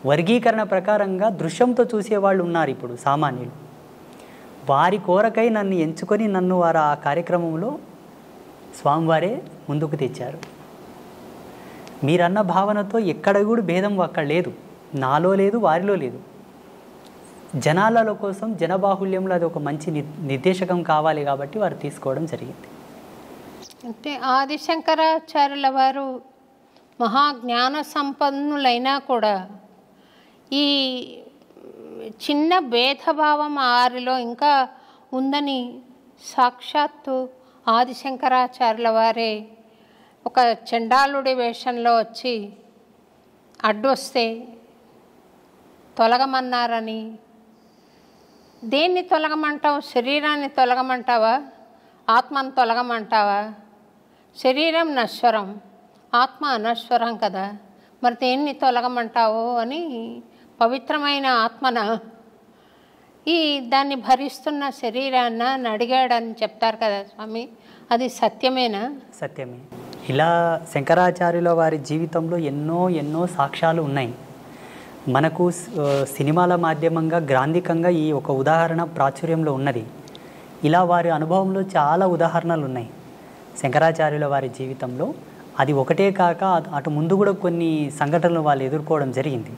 వర్గీకరణ ప్రకారంగా దృశ్యంతో చూసేవాళ్ళు ఉన్నారు ఇప్పుడు సామాన్యులు. వారి కోరకై నన్ను ఎంచుకొని నన్ను వారు ఆ కార్యక్రమంలో స్వామివారే ముందుకు తెచ్చారు. మీరన్న భావనతో ఎక్కడ కూడా భేదం అక్కడ లేదు, నాలో లేదు, వారిలో లేదు. జనాలలో కోసం, జనబాహుల్యంలో అది ఒక మంచి నిర్దేశకం కావాలి కాబట్టి వారు తీసుకోవడం జరిగింది. అంటే ఆదిశంకరాచార్యుల వారు మహాజ్ఞాన సంపన్నులైనా కూడా ఈ చిన్న భేదభావం వారిలో ఇంకా ఉందని సాక్షాత్తు ఆదిశంకరాచార్యుల వారే ఒక చండాలుడి వేషంలో వచ్చి అడ్డొస్తే తొలగమన్నారని. దేన్ని తొలగమంటావు? శరీరాన్ని తొలగమంటావా? ఆత్మను తొలగమంటావా? శరీరం నశ్వరం, ఆత్మ అనశ్వరం కదా, మరి దేన్ని తొలగమంటావు అని పవిత్రమైన ఆత్మన ఈ దాన్ని భరిస్తున్న శరీరాన్ని అని అడిగాడని చెప్తారు కదా స్వామి, అది సత్యమేనా? సత్యమే. ఇలా శంకరాచార్యుల వారి జీవితంలో ఎన్నో సాక్ష్యాలు ఉన్నాయి. మనకు సినిమాల మాధ్యమంగా గ్రాంధికంగా ఈ ఒక ఉదాహరణ ప్రాచుర్యంలో ఉన్నది. ఇలా వారి అనుభవంలో చాలా ఉదాహరణలు ఉన్నాయి శంకరాచార్యుల వారి జీవితంలో. అది ఒకటే కాక అటు ముందు కూడా కొన్ని సంఘటనలు వాళ్ళు ఎదుర్కోవడం జరిగింది.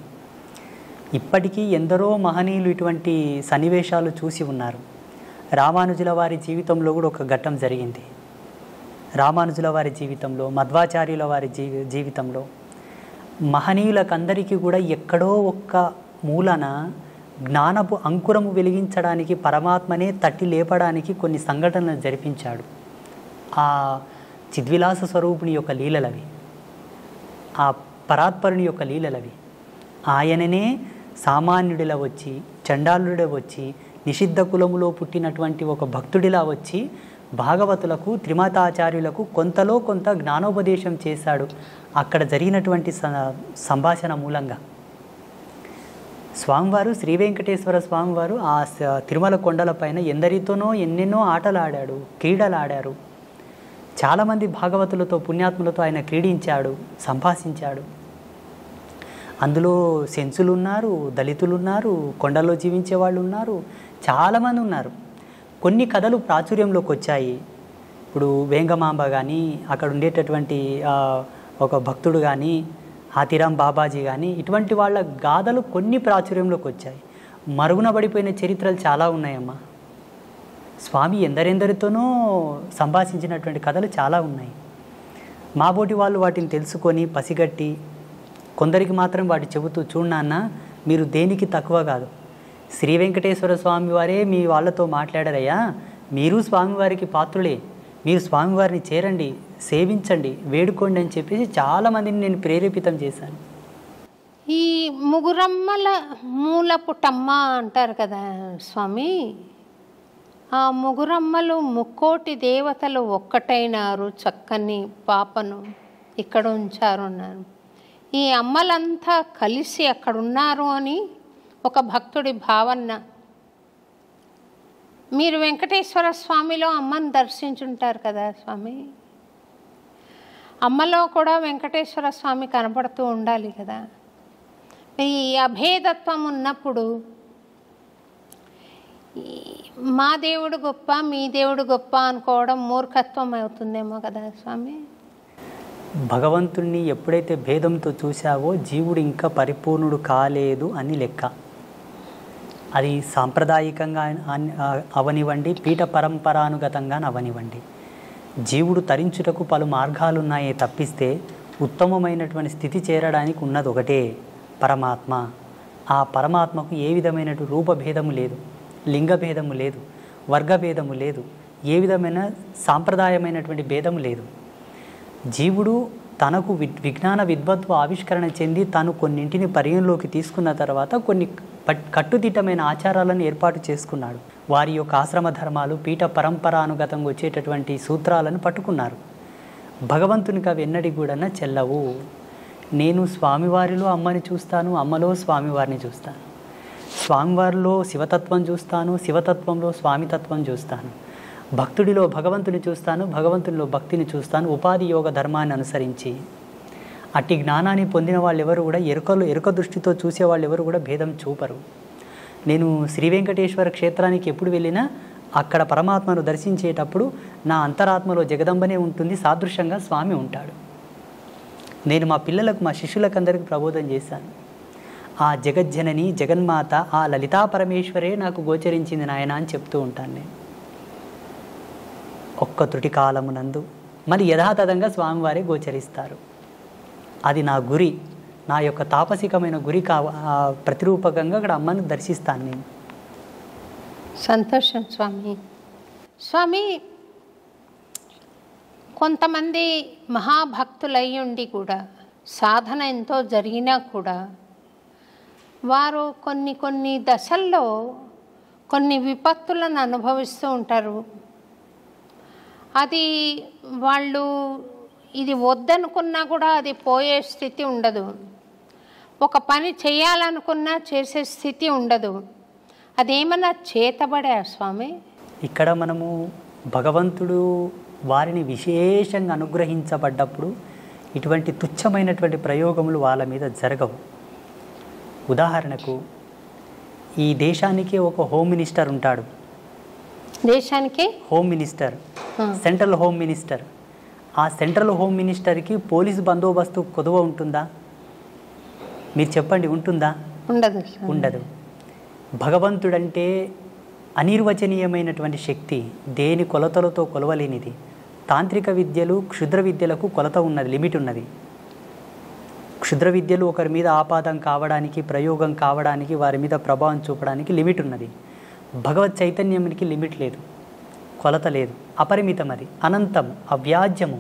ఇప్పటికీ ఎందరో మహనీయులు ఇటువంటి సన్నివేశాలు చూసి ఉన్నారు. రామానుజుల వారి జీవితంలో కూడా ఒక ఘట్టం జరిగింది. రామానుజుల వారి జీవితంలో, మధ్వాచార్యుల వారి జీవితంలో మహనీయులకందరికీ కూడా ఎక్కడో ఒక్క మూలన జ్ఞానపు అంకురము వెలిగించడానికి, పరమాత్మనే తట్టి లేపడానికి కొన్ని సంఘటనలు జరిపించాడు. ఆ చిద్విలాస స్వరూపుని యొక్క లీలలవి, ఆ పరాత్పరుని యొక్క లీలలవి. ఆయననే సామాన్యుడిలా వచ్చి, చండాలుడిలా వచ్చి, నిషిద్ధ కులములో పుట్టినటువంటి ఒక భక్తుడిలా వచ్చి భాగవతులకు, త్రిమతాచార్యులకు కొంతలో కొంత జ్ఞానోపదేశం చేశాడు. అక్కడ జరిగినటువంటి సంభాషణ మూలంగా స్వామివారు, శ్రీ వెంకటేశ్వర స్వామివారు ఆ తిరుమల కొండలపైన ఎందరితోనో ఎన్నెన్నో ఆటలు ఆడాడు, క్రీడలు ఆడారు. చాలామంది భాగవతులతో, పుణ్యాత్ములతో ఆయన క్రీడించాడు, సంభాషించాడు. అందులో సెన్సులు ఉన్నారు, దళితులు ఉన్నారు, కొండల్లో జీవించే వాళ్ళు ఉన్నారు, చాలామంది ఉన్నారు. కొన్ని కథలు ప్రాచుర్యంలోకి వచ్చాయి. ఇప్పుడు వేంగమాంబ కానీ, అక్కడ ఉండేటటువంటి ఒక భక్తుడు కానీ, హాతీరాం బాబాజీ కానీ, ఇటువంటి వాళ్ళ గాథలు కొన్ని ప్రాచుర్యంలోకి వచ్చాయి. మరుగున పడిపోయిన చరిత్రలు చాలా ఉన్నాయమ్మా. స్వామి ఎందరెందరితోనో సంభాషించినటువంటి కథలు చాలా ఉన్నాయి. మాబోటి వాళ్ళు వాటిని తెలుసుకొని పసిగట్టి కొందరికి మాత్రం వాటి చెబుతూ, చూడన్నా మీరు దేనికి తక్కువ కాదు, శ్రీ వెంకటేశ్వర స్వామి వారే మీ వాళ్ళతో మాట్లాడారయ్యా, మీరు స్వామివారికి పాత్రులే, మీరు స్వామివారిని చేరండి, సేవించండి, వేడుకోండి అని చెప్పేసి చాలామందిని నేను ప్రేరేపితం చేశాను. ఈ ముగురమ్మల మూలపుటమ్మ అంటారు కదా స్వామి, ఆ ముగురమ్మలు ముక్కోటి దేవతలు ఒక్కటైనారు, చక్కని పాపను ఇక్కడ ఉంచారు అన్నారు. ఈ అమ్మలంతా కలిసి అక్కడ ఉన్నారు అని ఒక భక్తుడి భావన. మీరు వెంకటేశ్వర స్వామిలో అమ్మను దర్శించుంటారు కదా స్వామి, అమ్మలో కూడా వెంకటేశ్వర స్వామి కనపడుతూ ఉండాలి కదా. ఈ అభేదత్వం ఉన్నప్పుడు మా దేవుడు గొప్ప మీ దేవుడు గొప్ప అనుకోవడం మూర్ఖత్వం అవుతుందేమో కదా స్వామి. భగవంతుణ్ణి ఎప్పుడైతే భేదంతో చూసావో జీవుడు ఇంకా పరిపూర్ణుడు కాలేదు అని లెక్క. అది సాంప్రదాయికంగా అవనివ్వండి, పీఠ పరంపరానుగతంగా అవనివ్వండి, జీవుడు తరించుటకు పలు మార్గాలున్నాయే తప్పిస్తే ఉత్తమమైనటువంటి స్థితి చేరడానికి ఉన్నది ఒకటే, పరమాత్మ. ఆ పరమాత్మకు ఏ విధమైనటువంటి రూపభేదము లేదు, లింగభేదము లేదు, వర్గభేదము లేదు, ఏ విధమైన సాంప్రదాయమైనటువంటి భేదము లేదు. జీవుడు తనకు విజ్ఞాన విద్వత్వ ఆవిష్కరణ చెంది తాను కొన్నింటిని పరిగణలోకి తీసుకున్న తర్వాత కొన్ని కట్టుదిట్టమైన ఆచారాలను ఏర్పాటు చేసుకున్నాడు. వారి యొక్క ఆశ్రమ ధర్మాలు, పీఠ పరంపరానుగతంగా వచ్చేటటువంటి సూత్రాలను పట్టుకున్నారు. భగవంతునికి అవి ఎన్నడి కూడా చెల్లవు. నేను స్వామివారిలో అమ్మని చూస్తాను, అమ్మలో స్వామివారిని చూస్తాను, స్వామివారిలో శివతత్వం చూస్తాను, శివతత్వంలో స్వామితత్వం చూస్తాను, భక్తుడిలో భగవంతుని చూస్తాను, భగవంతునిలో భక్తిని చూస్తాను, ఉపాధి యోగ ధర్మాన్ని అనుసరించి. అట్టి జ్ఞానాన్ని పొందిన వాళ్ళు ఎవరు కూడా ఎరుక దృష్టితో చూసేవాళ్ళు ఎవరు కూడా భేదం చూపరు. నేను శ్రీ వెంకటేశ్వర క్షేత్రానికి ఎప్పుడు వెళ్ళినా అక్కడ పరమాత్మను దర్శించేటప్పుడు నా అంతరాత్మలో జగదంబనే ఉంటుంది, సాదృశ్యంగా స్వామి ఉంటాడు. నేను మా పిల్లలకు, మా శిష్యులకు అందరికీ ప్రబోధం చేశాను. ఆ జగజ్జనని జగన్మాత ఆ లలితా పరమేశ్వరే నాకు గోచరించింది నాయన అని చెప్తూ ఉంటాను నేను. ఒక్క త్రుటి కాలమునందు మరి యథాతథంగా స్వామివారే గోచరిస్తారు. అది నా గురి, నా యొక్క తాపసికమైన గురి ప్రతిరూపకంగా అక్కడ అమ్మను దర్శిస్తాను నేను. సంతోషం స్వామి. స్వామి, కొంతమంది మహాభక్తులయ్యుండి కూడా సాధన ఎంతో జరిగినా కూడా వారు కొన్ని దశల్లో కొన్ని విపత్తులను అనుభవిస్తూ ఉంటారు. అది వాళ్ళు ఇది వద్దనుకున్నా కూడా అది పోయే స్థితి ఉండదు. ఒక పని చేయాలనుకున్నా చేసే స్థితి ఉండదు. అదేమన్నా చేతబడా స్వామి? ఇక్కడ మనము భగవంతుడు వారిని విశేషంగా అనుగ్రహించబడ్డప్పుడు ఇటువంటి తుచ్చమైనటువంటి ప్రయోగములు వాళ్ళ మీద జరగవు. ఉదాహరణకు ఈ దేశానికి ఒక హోమ్ మినిస్టర్ ఉంటాడు. దేశానికి home minister, central home minister. ఆ సెంట్రల్ హోమ్ మినిస్టర్కి పోలీసు బందోబస్తు కొదువ ఉంటుందా? మీరు చెప్పండి, ఉంటుందా? ఉండదు. భగవంతుడంటే అనిర్వచనీయమైనటువంటి శక్తి, దేని కొలతలతో కొలవలేనిది. తాంత్రిక విద్యలు, క్షుద్ర విద్యలకు కొలత ఉన్నది, లిమిట్ ఉన్నది. క్షుద్ర విద్యలు ఒకరి మీద ఆపాదం కావడానికి, ప్రయోగం కావడానికి, వారి మీద ప్రభావం చూపడానికి లిమిట్ ఉన్నది. భగవత్ చైతన్యానికి లిమిట్ లేదు, కొలత లేదు, అపరిమితం, అది అనంతం, అవ్యాజ్యము.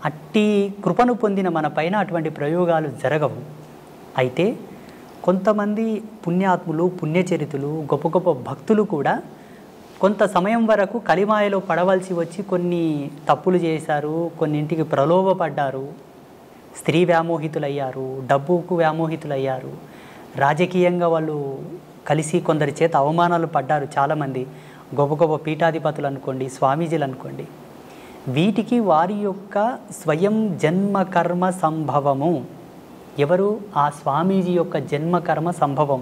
అట్టి కృపను పొందిన మన పైన అటువంటి ప్రయోగాలు జరగవు. అయితే కొంతమంది పుణ్యాత్ములు, పుణ్యచరితులు, గొప్ప గొప్ప భక్తులు కూడా కొంత సమయం వరకు కలిమాయలో పడవలసి వచ్చి కొన్ని తప్పులు చేశారు, కొన్నింటికి ప్రలోభపడ్డారు, స్త్రీ వ్యామోహితులయ్యారు, డబ్బుకు వ్యామోహితులయ్యారు, రాజకీయంగా వాళ్ళు కలిసి కొందరి చేత అవమానాలు పడ్డారు. చాలామంది గొప్ప గొప్ప పీఠాధిపతులు అనుకోండి, స్వామీజీలు అనుకోండి. వీటికి వారి యొక్క స్వయం జన్మకర్మ సంభవము. ఎవరు? ఆ స్వామీజీ యొక్క జన్మకర్మ సంభవం.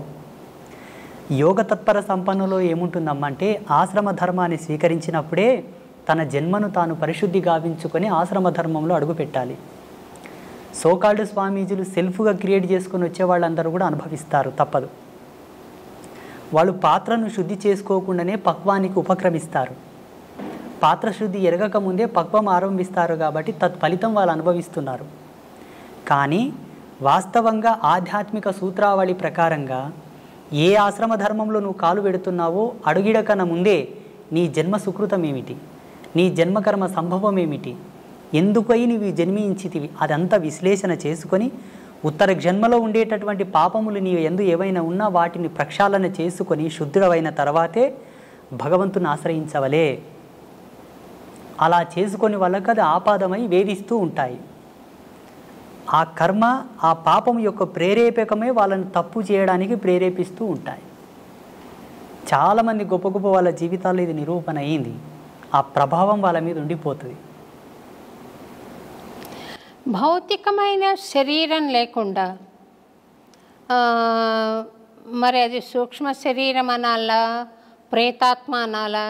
యోగ తత్పర సంపన్నులో ఏముంటుందమ్మా అంటే, ఆశ్రమ ధర్మాన్ని స్వీకరించినప్పుడే తన జన్మను తాను పరిశుద్ధి గావించుకొని ఆశ్రమ ధర్మంలో అడుగుపెట్టాలి. సోకాల్డ్ స్వామీజీలు సెల్ఫ్గా క్రియేట్ చేసుకొని వచ్చే వాళ్ళందరూ కూడా అనుభవిస్తారు, తప్పదు. వాళ్ళు పాత్రను శుద్ధి చేసుకోకుండానే పక్వానికి ఉపక్రమిస్తారు. పాత్ర శుద్ధి ఎరగక ముందే పక్వం ఆరంభిస్తారు కాబట్టి తత్ఫలితం వాళ్ళు అనుభవిస్తున్నారు. కానీ వాస్తవంగా ఆధ్యాత్మిక సూత్రావళి ప్రకారంగా ఏ ఆశ్రమ ధర్మంలో నువ్వు కాలు పెడుతున్నావో అడుగిడకన ముందే నీ జన్మ సుకృతం ఏమిటి, నీ జన్మకర్మ సంభవం ఏమిటి, ఎందుకై నీవు జన్మించితివి, అదంతా విశ్లేషణ చేసుకొని ఉత్తర జన్మలో ఉండేటటువంటి పాపములు నీ ఎందు ఏవైనా ఉన్నా వాటిని ప్రక్షాళన చేసుకొని శుద్ధుడవైన తర్వాతే భగవంతుని ఆశ్రయించవలే. అలా చేసుకొని వాళ్ళకి అది ఆపాదమై వేధిస్తూ ఉంటాయి. ఆ కర్మ, ఆ పాపం యొక్క ప్రేరేపకమే వాళ్ళని తప్పు చేయడానికి ప్రేరేపిస్తూ ఉంటాయి. చాలామంది గొప్ప గొప్ప వాళ్ళ జీవితాల్లో ఇది నిరూపణ అయింది. ఆ ప్రభావం వాళ్ళ మీద ఉండిపోతుంది. భౌతికమైన శరీరం లేకుండా మరి అది సూక్ష్మ శరీరం అనాలా, ప్రేతాత్మ అనాలా,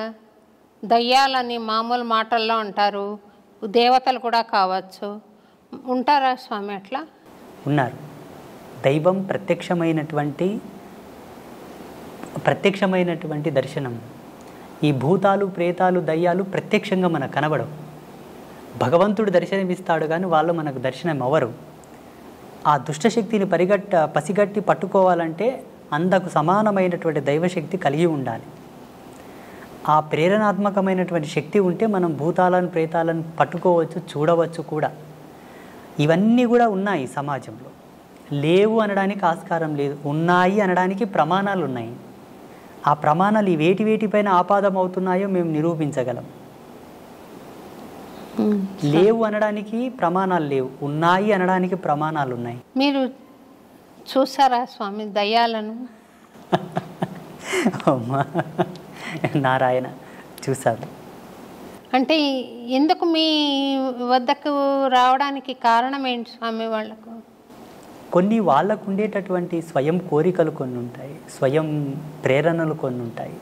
దయ్యాలని మామూలు మాటల్లో అంటారు, దేవతలు కూడా కావచ్చు, ఉంటారా స్వామి అట్లా? ఉన్నారు. దైవం ప్రత్యక్షమైనటువంటి దర్శనం. ఈ భూతాలు, ప్రేతాలు, దయ్యాలు ప్రత్యక్షంగా మనకు కనబడవు. భగవంతుడు దర్శనమిస్తాడు కానీ వాళ్ళు మనకు దర్శనం అవ్వరు. ఆ దుష్టశక్తిని పసిగట్టి పట్టుకోవాలంటే అంతకు సమానమైనటువంటి దైవశక్తి కలిగి ఉండాలి. ఆ ప్రేరణాత్మకమైనటువంటి శక్తి ఉంటే మనం భూతాలను, ప్రేతాలను పట్టుకోవచ్చు, చూడవచ్చు కూడా. ఇవన్నీ కూడా ఉన్నాయి సమాజంలో. లేవు అనడానికి ఆస్కారం లేదు, ఉన్నాయి అనడానికి ప్రమాణాలు ఉన్నాయి. ఆ ప్రమాణాలు వేటిపైన ఆపాదం అవుతున్నాయో మేము నిరూపించగలం. లేవు అనడానికి ప్రమాణాలు లేవు, ఉన్నాయి అనడానికి ప్రమాణాలు ఉన్నాయి. మీరు చూసారా స్వామి దయ్యాలను? అమ్మా నారాయణ, చూశాను. అంటే ఎందుకు మీ వద్దకు రావడానికి కారణం ఏంటి స్వామి? వాళ్ళకు వాళ్ళకు ఉండేటటువంటి స్వయం కోరికలు కొన్ని ఉంటాయి, స్వయం ప్రేరణలు కొన్ని ఉంటాయి.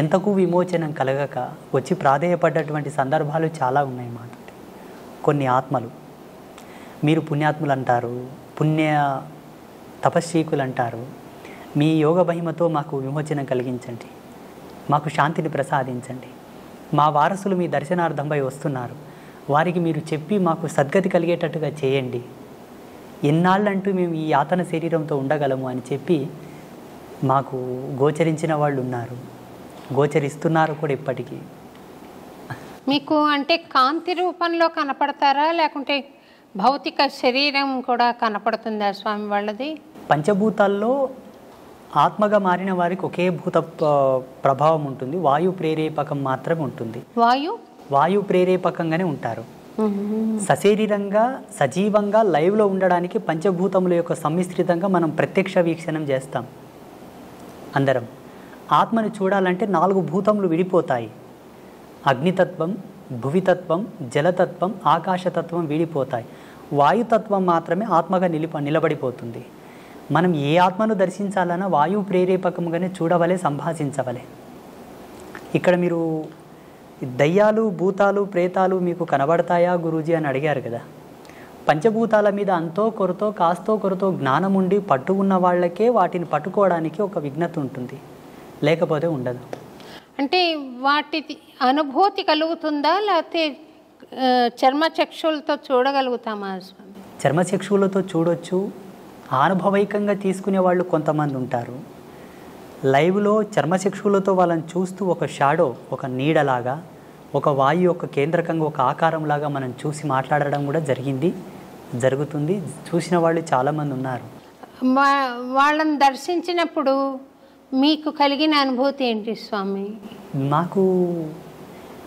ఎంతకు విమోచనం కలగక వచ్చి ప్రాధేయపడ్డటువంటి సందర్భాలు చాలా ఉన్నాయి మాట. కొన్ని ఆత్మలు, మీరు పుణ్యాత్ములు అంటారు, తపస్వీకులు అంటారు, మీ యోగ మహిమతో మాకు విమోచనం కలిగించండి, మాకు శాంతిని ప్రసాదించండి, మా వారసులు మీ దర్శనార్థంపై వస్తున్నారు, వారికి మీరు చెప్పి మాకు సద్గతి కలిగేటట్టుగా చేయండి, ఎన్నాళ్ళంటూ మేము ఈ యాతన శరీరంతో ఉండగలము అని చెప్పి మాకు గోచరించిన వాళ్ళు ఉన్నారు, గోచరిస్తున్నారు కూడా ఇప్పటికీ. మీకు అంటే కాంతి రూపంలో కనపడతారా, లేకుంటే భౌతిక శరీరం కూడా కనపడుతుందా స్వామి వాళ్ళది? పంచభూతాల్లో ఆత్మగా మారిన వారికి ఒకే భూత ప్రభావం ఉంటుంది, వాయు ప్రేరేపకం మాత్రమే ఉంటుంది. వాయు ప్రేరేపకంగానే ఉంటారు. సశరీరంగా సజీవంగా లైవ్లో ఉండడానికి పంచభూతముల యొక్క సమ్మిశ్రితంగా మనం ప్రత్యక్ష వీక్షణం చేస్తాం అందరం. ఆత్మని చూడాలంటే 4 భూతములు విడిపోతాయి. అగ్నితత్వం, భువితత్వం, జలతత్వం, ఆకాశతత్వం విడిపోతాయి. వాయుతత్వం మాత్రమే ఆత్మగా నిలబడిపోతుంది. మనం ఏ ఆత్మను దర్శించాలన్నా వాయు ప్రేరేపకంగానే చూడవలే, సంభాషించవలే. ఇక్కడ మీరు దయ్యాలు, భూతాలు, ప్రేతాలు మీకు కనబడతాయా గురూజీ అని అడిగారు కదా. పంచభూతాల మీద అంతో కొరతో కాస్తో కొరతో జ్ఞానం ఉండి పట్టు ఉన్న వాళ్ళకే వాటిని పట్టుకోవడానికి ఒక విఘ్నత ఉంటుంది, లేకపోతే ఉండదు. అంటే వాటి అనుభూతి కలుగుతుందా, లేకపోతే చర్మచక్షులతో చూడగలుగుతామా? చర్మచక్షులతో చూడొచ్చు, అనుభవైకంగా తీసుకునే వాళ్ళు కొంతమంది ఉంటారు. లైవ్లో చర్మచక్షులతో వాళ్ళని చూస్తూ ఒక షాడో, ఒక నీడలాగా, ఒక వాయు యొక్క కేంద్రకంగా ఒక ఆకారంలాగా మనం చూసి మాట్లాడడం కూడా జరుగుతుంది. చూసిన వాళ్ళు చాలామంది ఉన్నారు. వాళ్ళని దర్శించినప్పుడు మీకు కలిగిన అనుభూతి ఏంటి స్వామి? మాకు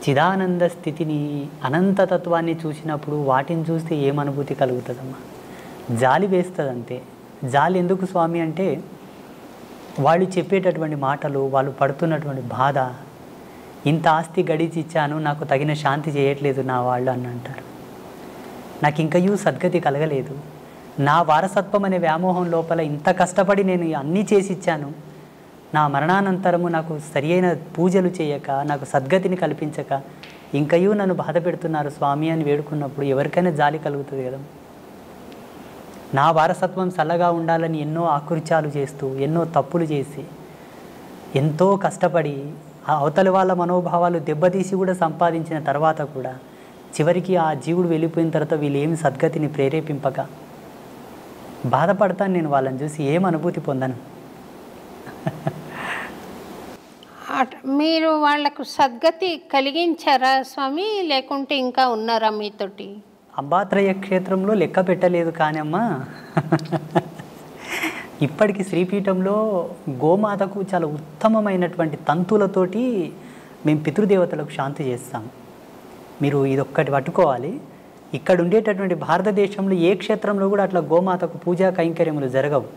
చిదానంద స్థితిని, అనంతతత్వాన్ని చూసినప్పుడు వాటిని చూస్తే ఏం అనుభూతి కలుగుతుందమ్మా? జాలి వేస్తుంది అంతే. జాలి ఎందుకు స్వామి అంటే వాళ్ళు చెప్పేటటువంటి మాటలు, వాళ్ళు పడుతున్నటువంటి బాధ, ఇంత ఆస్తి గడిచి ఇచ్చాను, నాకు తగిన శాంతి చేయట్లేదు నా వాళ్ళు అని అంటారు. నాకు ఇంకయూ సద్గతి కలగలేదు, నా వారసత్వం అనే వ్యామోహం లోపల ఇంత కష్టపడి నేను అన్నీ చేసి ఇచ్చాను, నా మరణానంతరము నాకు సరి అయిన పూజలు చేయక, నాకు సద్గతిని కల్పించక ఇంకయూ నన్ను బాధ పెడుతున్నారు స్వామి అని వేడుకున్నప్పుడు ఎవరికైనా జాలి కలుగుతుంది కదా. నా వారసత్వం చల్లగా ఉండాలని ఎన్నో ఆకృత్యాలు చేస్తూ, ఎన్నో తప్పులు చేసి, ఎంతో కష్టపడి అవతలి వాళ్ళ మనోభావాలు దెబ్బతీసి కూడా సంపాదించిన తర్వాత కూడా చివరికి ఆ జీవుడు వెళ్ళిపోయిన తర్వాత వీళ్ళు ఏమి సద్గతిని ప్రేరేపింపక బాధపడతాను నేను. వాళ్ళని చూసి ఏం అనుభూతి పొందను. మీరు వాళ్లకు సద్గతి కలిగించారా స్వామి, లేకుంటే ఇంకా ఉన్నారా మీతోటి? అంబాత్రయ క్షేత్రంలో లెక్క పెట్టలేదు కానీ అమ్మా, ఇప్పటికి శ్రీపీఠంలో గోమాతకు చాలా ఉత్తమమైనటువంటి తంతులతోటి మేము పితృదేవతలకు శాంతి చేస్తాం. మీరు ఇదొక్కటి పట్టుకోవాలి. ఇక్కడ ఉండేటటువంటి భారతదేశంలో ఏ క్షేత్రంలో కూడా అట్లా గోమాతకు పూజా కైంకర్యములు జరగవు.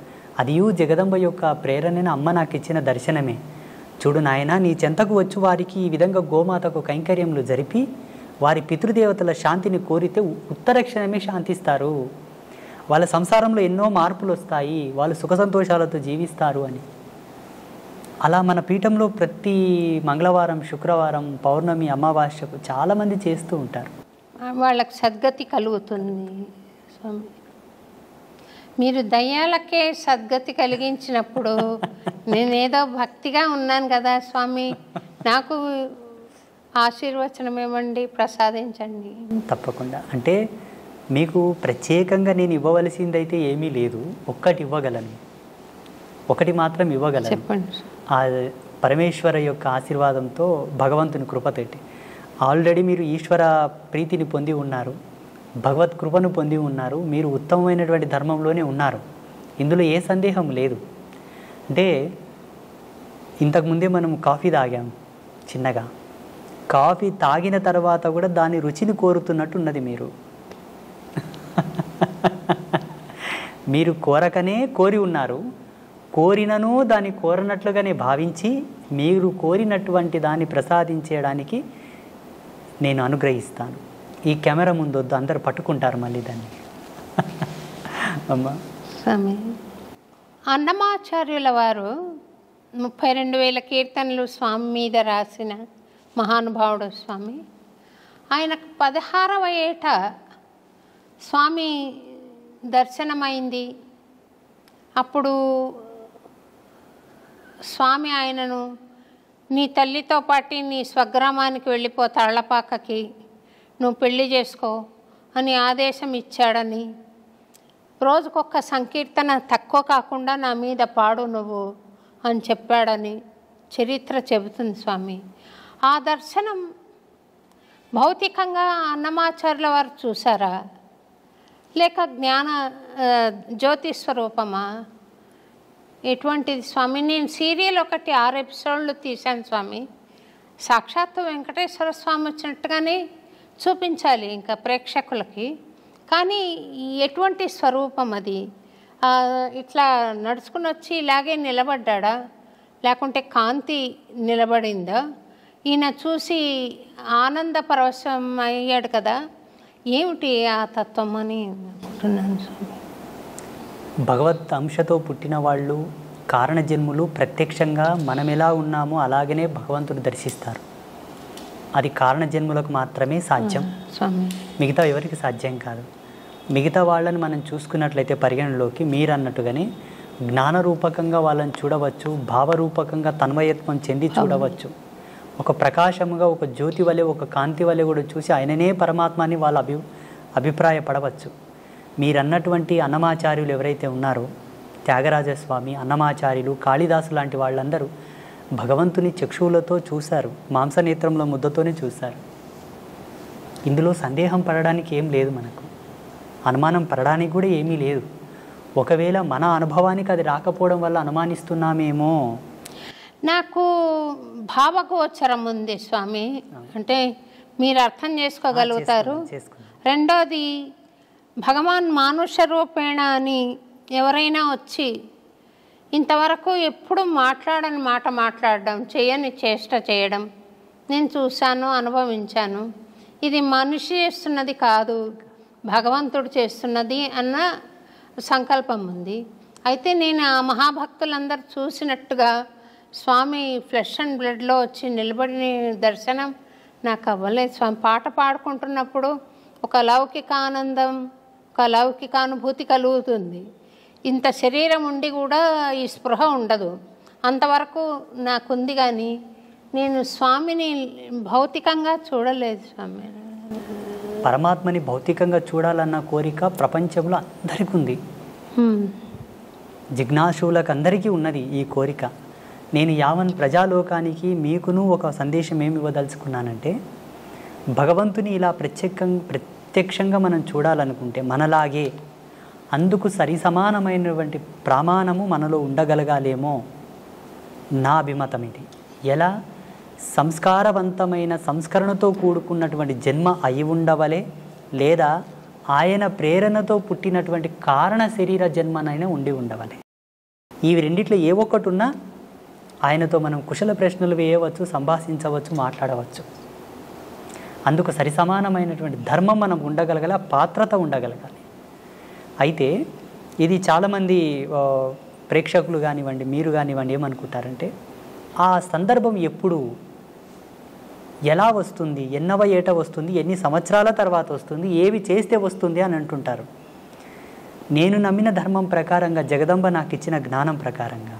అది జగదంబ యొక్క ప్రేరణని అమ్మ నాకు ఇచ్చిన దర్శనమే. చూడు నాయన, నీ చెంతకు వచ్చి వారికి ఈ విధంగా గోమాతకు కైంకర్యములు జరిపి వారి పితృదేవతల శాంతిని కోరితే ఉత్తర క్షణమే శాంతిస్తారు, వాళ్ళ సంసారంలో ఎన్నో మార్పులు వస్తాయి, వాళ్ళు సుఖ సంతోషాలతో జీవిస్తారు అని. అలా మన పీఠంలో ప్రతి మంగళవారం, శుక్రవారం, పౌర్ణమి, అమావాస్యకు చాలామంది చేస్తూ ఉంటారు. వాళ్ళకి సద్గతి కలుగుతుంది స్వామి. మీరు దయ్యాలకే సద్గతి కలిగించినప్పుడు నేనేదో భక్తిగా ఉన్నాను కదా స్వామి, నాకు ఆశీర్వచనం ఇవ్వండి, ప్రసాదించండి. తప్పకుండా. అంటే మీకు ప్రత్యేకంగా నేను ఇవ్వవలసిందైతే ఏమీ లేదు, ఒక్కటి ఇవ్వగలను, ఒకటి మాత్రం ఇవ్వగలను. చెప్పండి. ఆ పరమేశ్వర యొక్క ఆశీర్వాదంతో, భగవంతుని కృపతోటి ఆల్రెడీ మీరు ఈశ్వర ప్రీతిని పొంది ఉన్నారు, భగవత్ కృపను పొంది ఉన్నారు, మీరు ఉత్తమమైనటువంటి ధర్మంలోనే ఉన్నారు, ఇందులో ఏ సందేహం లేదు. అంటే ఇంతకుముందే మనం కాఫీ తాగాం చిన్నగా, కాఫీ తాగిన తర్వాత కూడా దాని రుచిని కోరుతున్నట్టు ఉన్నది మీరు. మీరు కోరకనే కోరి ఉన్నారు, కోరినను దాన్ని కోరనట్లుగానే భావించి మీరు కోరినటువంటి దాన్ని ప్రసాదించడానికి నేను అనుగ్రహిస్తాను. ఈ కెమెరా ముందు వద్దు, అందరు పట్టుకుంటారు మళ్ళీ దాన్ని. అమ్మా స్వామి, అన్నమాచార్యుల వారు 32,000 కీర్తనలు స్వామి మీద రాసిన మహానుభావుడు స్వామి. ఆయనకు 16వ ఏట స్వామి దర్శనమైంది. అప్పుడు స్వామి ఆయనను, నీ తల్లితో పాటు నీ స్వగ్రామానికి వెళ్ళిపో, తాళ్లపాకకి, నువ్వు పెళ్లి చేసుకో అని ఆదేశం ఇచ్చాడని, రోజుకొక సంకీర్తన తక్కువ కాకుండా నా మీద పాడు నువ్వు అని చెప్పాడని చరిత్ర చెబుతుంది స్వామి. ఆ దర్శనం భౌతికంగా అన్నమాచార్యుల వారు చూసారా, లేక జ్ఞాన జ్యోతి స్వరూపమా, ఎటువంటిది స్వామి? నేను సీరియల్ ఒకటి 6 ఎపిసోడ్లు తీశాను స్వామి. సాక్షాత్తు వెంకటేశ్వర స్వామి వచ్చినట్టుగానే చూపించాలి ఇంకా ప్రేక్షకులకి, కానీ ఎటువంటి స్వరూపం అది? ఇట్లా నడుచుకుని వచ్చి ఇలాగే నిలబడ్డా, లేకుంటే కాంతి నిలబడిందా? ఈయన చూసి ఆనంద పరవశం అయ్యాడు కదా, ఏమిటి ఆ తత్వం అని అనుకుంటున్నాను స్వామి. భగవత్ అంశతో పుట్టిన వాళ్ళు, కారణజన్ములు ప్రత్యక్షంగా మనం ఎలా ఉన్నామో అలాగనే భగవంతుడు దర్శిస్తారు. అది కారణజన్ములకు మాత్రమే సాధ్యం, మిగతా ఎవరికి సాధ్యం కాదు. మిగతా వాళ్ళని మనం చూసుకున్నట్లయితే పరిగణలోకి మీరు అన్నట్టుగానే జ్ఞానరూపకంగా వాళ్ళని చూడవచ్చు, భావరూపకంగా తన్మయత్వం చెంది చూడవచ్చు, ఒక ప్రకాశముగా, ఒక జ్యోతి వలె, ఒక కాంతి వలె కూడా చూసి ఆయననే పరమాత్మని వాళ్ళ అభిప్రాయపడవచ్చు. మీరన్నటువంటి అన్నమాచార్యులు ఎవరైతే ఉన్నారో, త్యాగరాజస్వామి, అన్నమాచార్యులు, కాళిదాసు లాంటి వాళ్ళందరూ భగవంతుని చక్షువులతో చూశారు, మాంసనేత్రంలో ముద్దతోనే చూశారు. ఇందులో సందేహం పడడానికి ఏం లేదు, మనకు అనుమానం పడడానికి కూడా ఏమీ లేదు. ఒకవేళ మన అనుభవానికి అది రాకపోవడం వల్ల అనుమానిస్తున్నామేమో. నాకు భావగోచరం ఉంది స్వామి, అంటే మీరు అర్థం చేసుకోగలుగుతారు. రెండోది, భగవాన్ మానుష రూపేణ అని ఎవరైనా వచ్చి ఇంతవరకు ఎప్పుడు మాట్లాడని మాట మాట్లాడడం, చేయని చేష్ట చేయడం నేను చూశాను, అనుభవించాను. ఇది మనిషి చేస్తున్నది కాదు, భగవంతుడు చేస్తున్నది అన్న సంకల్పం ఉంది. అయితే నేను ఆ మహాభక్తులందరూ చూసినట్టుగా స్వామి ఫ్లెష్ అండ్ బ్లడ్లో వచ్చి నిలబడిన దర్శనం నాకు అవ్వలేదు స్వామి. పాట పాడుకుంటున్నప్పుడు ఒక లౌకిక ఆనందం, ఒక లౌకిక అనుభూతి కలుగుతుంది. ఇంత శరీరం ఉండి కూడా ఈ స్పృహ ఉండదు. అంతవరకు నాకుంది, కానీ నేను స్వామిని భౌతికంగా చూడలేదు స్వామి. పరమాత్మని భౌతికంగా చూడాలన్న కోరిక ప్రపంచంలో అందరికీ ఉంది, జిజ్ఞాసులకు అందరికీ ఉన్నది ఈ కోరిక. నేను యావన్ ప్రజాలోకానికి మీకును ఒక సందేశం ఏమి ఇవ్వదలుచుకున్నానంటే, భగవంతుని ఇలా ప్రత్యక్షంగా మనం చూడాలనుకుంటే మనలాగే అందుకు సరి సమానమైనటువంటి ప్రమాణము మనలో ఉండగలగాలేమో నా అభిమతం ఇది. ఎలా? సంస్కారవంతమైన సంస్కరణతో కూడుకున్నటువంటి జన్మ అయి ఉండవలే, లేదా ఆయన ప్రేరణతో పుట్టినటువంటి కారణ శరీర జన్మనైనా ఉండి ఉండవలే. ఈ రెండిట్లో ఏ ఒక్కటి ఉన్నా ఆయనతో మనం కుశల ప్రశ్నలు వేయవచ్చు, సంభాషించవచ్చు, మాట్లాడవచ్చు. అందుకు సరిసమానమైనటువంటి ధర్మం మనం ఉండగలగాలి, పాత్రత ఉండగలగాలి. అయితే ఇది చాలామంది ప్రేక్షకులు కానివ్వండి, మీరు కానివ్వండి ఏమనుకుంటారంటే, ఆ సందర్భం ఎప్పుడు ఎలా వస్తుంది, ఎన్నవ ఏట వస్తుంది, ఎన్ని సంవత్సరాల తర్వాత వస్తుంది, ఏవి చేస్తే వస్తుంది అని అంటుంటారు. నేను నమ్మిన ధర్మం ప్రకారంగా, జగదంబ నాకు ఇచ్చిన జ్ఞానం ప్రకారంగా,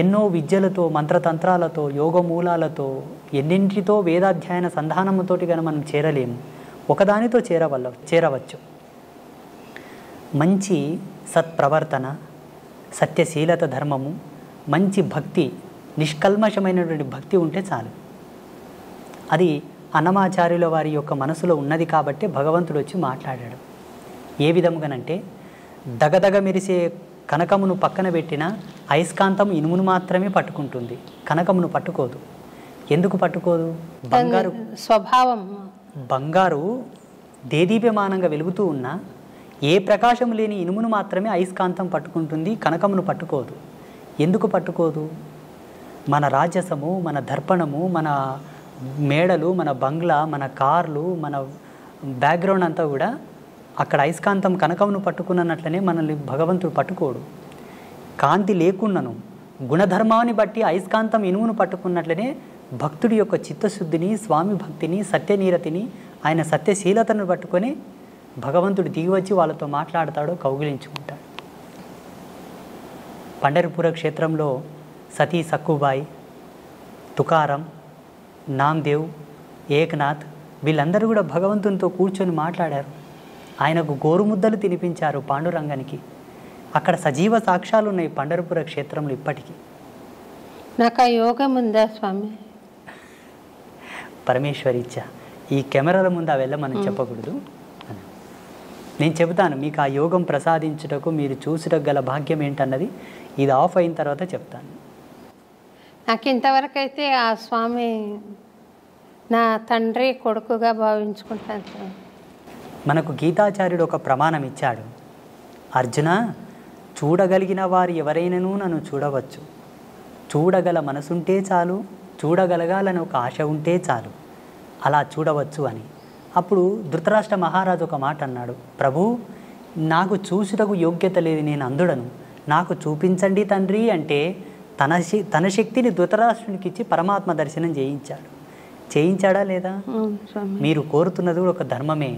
ఎన్నో విద్యలతో, మంత్రతంత్రాలతో, యోగమూలాలతో, ఎన్నింటితో వేదాధ్యయన సంధానముతోటి కనుక మనం చేరలేము, ఒకదానితో చేరవచ్చు. మంచి సత్ప్రవర్తన, సత్యశీలత ధర్మము, మంచి భక్తి, నిష్కల్మషమైనటువంటి భక్తి ఉంటే చాలు. అది అన్నమాచార్యుల వారి యొక్క మనసులో ఉన్నది కాబట్టి భగవంతుడు వచ్చి మాట్లాడాడు. ఏ విధముగానంటే, దగదగ మెరిసే కనకమును పక్కన పెట్టిన అయస్కాంతం ఇనుమును మాత్రమే పట్టుకుంటుంది, కనకమును పట్టుకోదు. ఎందుకు పట్టుకోదు? బంగారు స్వభావం. బంగారు దేదీప్యమానంగా వెలుగుతూ ఉన్న ఏ ప్రకాశం లేని ఇనుమును మాత్రమే అయస్కాంతం పట్టుకుంటుంది, కనకమును పట్టుకోదు. ఎందుకు పట్టుకోదు? మన రాజసము, మన దర్పణము, మన మేడలు, మన బంగ్లా, మన కార్లు, మన బ్యాక్గ్రౌండ్ అంతా కూడా అక్కడ అయస్కాంతం కనకమును పట్టుకున్నట్లనే మనల్ని భగవంతుడు పట్టుకోడు. కాంతి లేకున్నను గుణధర్మాన్ని బట్టి అయస్కాంతం ఇనుమును పట్టుకున్నట్లనే భక్తుడి యొక్క చిత్తశుద్ధిని, స్వామి భక్తిని, సత్యనీరతిని, ఆయన సత్యశీలతను పట్టుకొని భగవంతుడు దిగివచ్చి వాళ్ళతో మాట్లాడతాడు, కౌగిలించుకుంటాడు. పండరిపుర క్షేత్రంలో సతీ సక్కుబాయి, తుకారం, నామ్దేవ్, ఏక్నాథ్ వీళ్ళందరూ కూడా భగవంతునితో కూర్చొని మాట్లాడారు. ఆయనకు గోరుముద్దలు తినిపించారు పాండురంగానికి. అక్కడ సజీవ సాక్ష్యాలు ఉన్నాయి పండరిపుర క్షేత్రంలో ఇప్పటికీ. నాకు ఆ యోగం ఉందా స్వామి? పరమేశ్వరి ఇచ్చా. ఈ కెమెరాల ముందు అవి మనం చెప్పకూడదు. నేను చెబుతాను మీకు ఆ యోగం ప్రసాదించుటకు, మీరు చూసుటకు గల భాగ్యం ఏంటన్నది ఇది ఆఫ్ అయిన తర్వాత చెప్తాను. నాకు ఇంతవరకు అయితే ఆ స్వామి నా తండ్రి కొడుకుగా భావించుకుంటాను. మనకు గీతాచార్యుడు ఒక ప్రమాణం ఇచ్చాడు. అర్జున, చూడగలిగిన వారు ఎవరైనాను నన్ను చూడవచ్చు, చూడగల మనసుంటే చాలు, చూడగలగాలని ఒక ఆశ ఉంటే చాలు, అలా చూడవచ్చు అని. అప్పుడు ధృతరాష్ట్ర మహారాజు ఒక మాట అన్నాడు, ప్రభు నాకు చూసుటకు యోగ్యత లేదు, నేను అందుడను, నాకు చూపించండి తండ్రి అంటే తన శక్తిని ధృతరాష్ట్రునికి ఇచ్చి పరమాత్మ దర్శనం చేయించాడా లేదా? మీరు కోరుతున్నది ఒక ధర్మమే.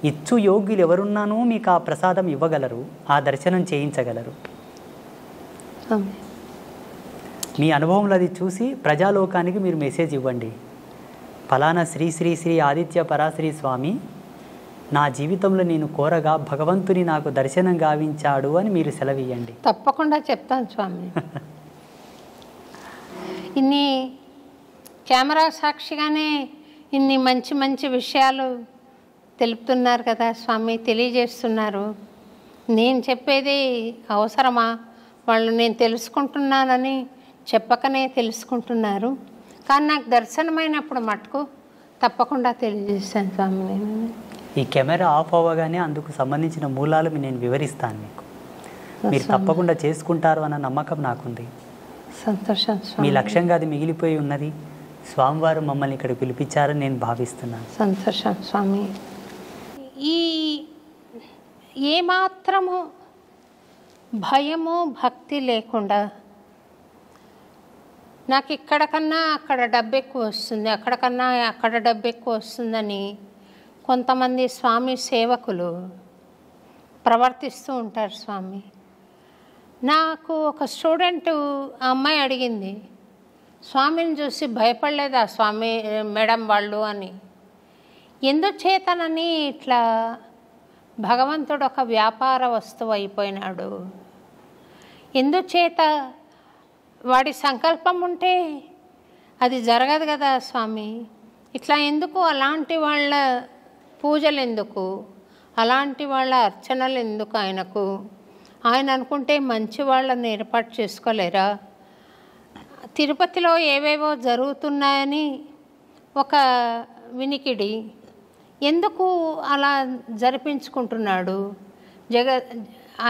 ఇచ్చు యోగ్యులు ఎవరున్నానో మీకు ఆ ప్రసాదం ఇవ్వగలరు, ఆ దర్శనం చేయించగలరు. మీ అనుభవంలో అది చూసి ప్రజాలోకానికి మీరు మెసేజ్ ఇవ్వండి. ఫలానా శ్రీ శ్రీ శ్రీ ఆదిత్య పరాశ్రీ స్వామి నా జీవితంలో నేను కోరగా భగవంతుని నాకు దర్శనం గావించాడు అని మీరు సెలవియ్యండి. తప్పకుండా చెప్తాను స్వామి. ఇన్ని కెమెరా సాక్షిగానే ఇన్ని మంచి మంచి విషయాలు తెలుపుతున్నారు కదా స్వామి, తెలియజేస్తున్నారు. నేను చెప్పేది అవసరమా? వాళ్ళు నేను తెలుసుకుంటున్నానని చెప్పకనే తెలుసుకుంటున్నారు. కానీ నాకు దర్శనమైనప్పుడు మటుకు తప్పకుండా తెలియజేస్తాను స్వామి. నేను ఈ కెమెరా ఆఫ్ అవ్వగానే అందుకు సంబంధించిన మూలాలు నేను వివరిస్తాను మీకు. మీరు తప్పకుండా చేసుకుంటారు అన్న నమ్మకం నాకుంది. సంతోషం స్వామి. మీ లక్ష్యంగా అది మిగిలిపోయి ఉన్నది. స్వామివారు మమ్మల్ని ఇక్కడ పిలిపించారని నేను భావిస్తున్నాను. సంతోషం స్వామి. ఈ ఏమాత్రము భయము భక్తి లేకుండా నాకు ఇక్కడ కన్నా అక్కడ డబ్బు ఎక్కువ వస్తుంది, అక్కడ కన్నా అక్కడ డబ్బు ఎక్కువ వస్తుందని కొంతమంది స్వామి సేవకులు ప్రవర్తిస్తూ ఉంటారు స్వామి. నాకు ఒక స్టూడెంట్ ఆ అమ్మాయి అడిగింది, స్వామిని చూసి భయపడలేదా స్వామి మేడం వాళ్ళు అని. ఎందుచేతనని ఇట్లా భగవంతుడు ఒక వ్యాపార వస్తువు అయిపోయినాడు? ఎందుచేత? వాడి సంకల్పం ఉంటే అది జరగదు కదా స్వామి. ఇట్లా ఎందుకు? అలాంటి వాళ్ళ పూజలు ఎందుకు? అలాంటి వాళ్ళ అర్చనలు ఎందుకు ఆయనకు? ఆయన అనుకుంటే మంచి వాళ్ళని ఏర్పాటు చేసుకోలేరా? తిరుపతిలో ఏవేవో జరుగుతున్నాయని ఒక వినికిడి, ఎందుకు అలా జరిపించుకుంటున్నాడు?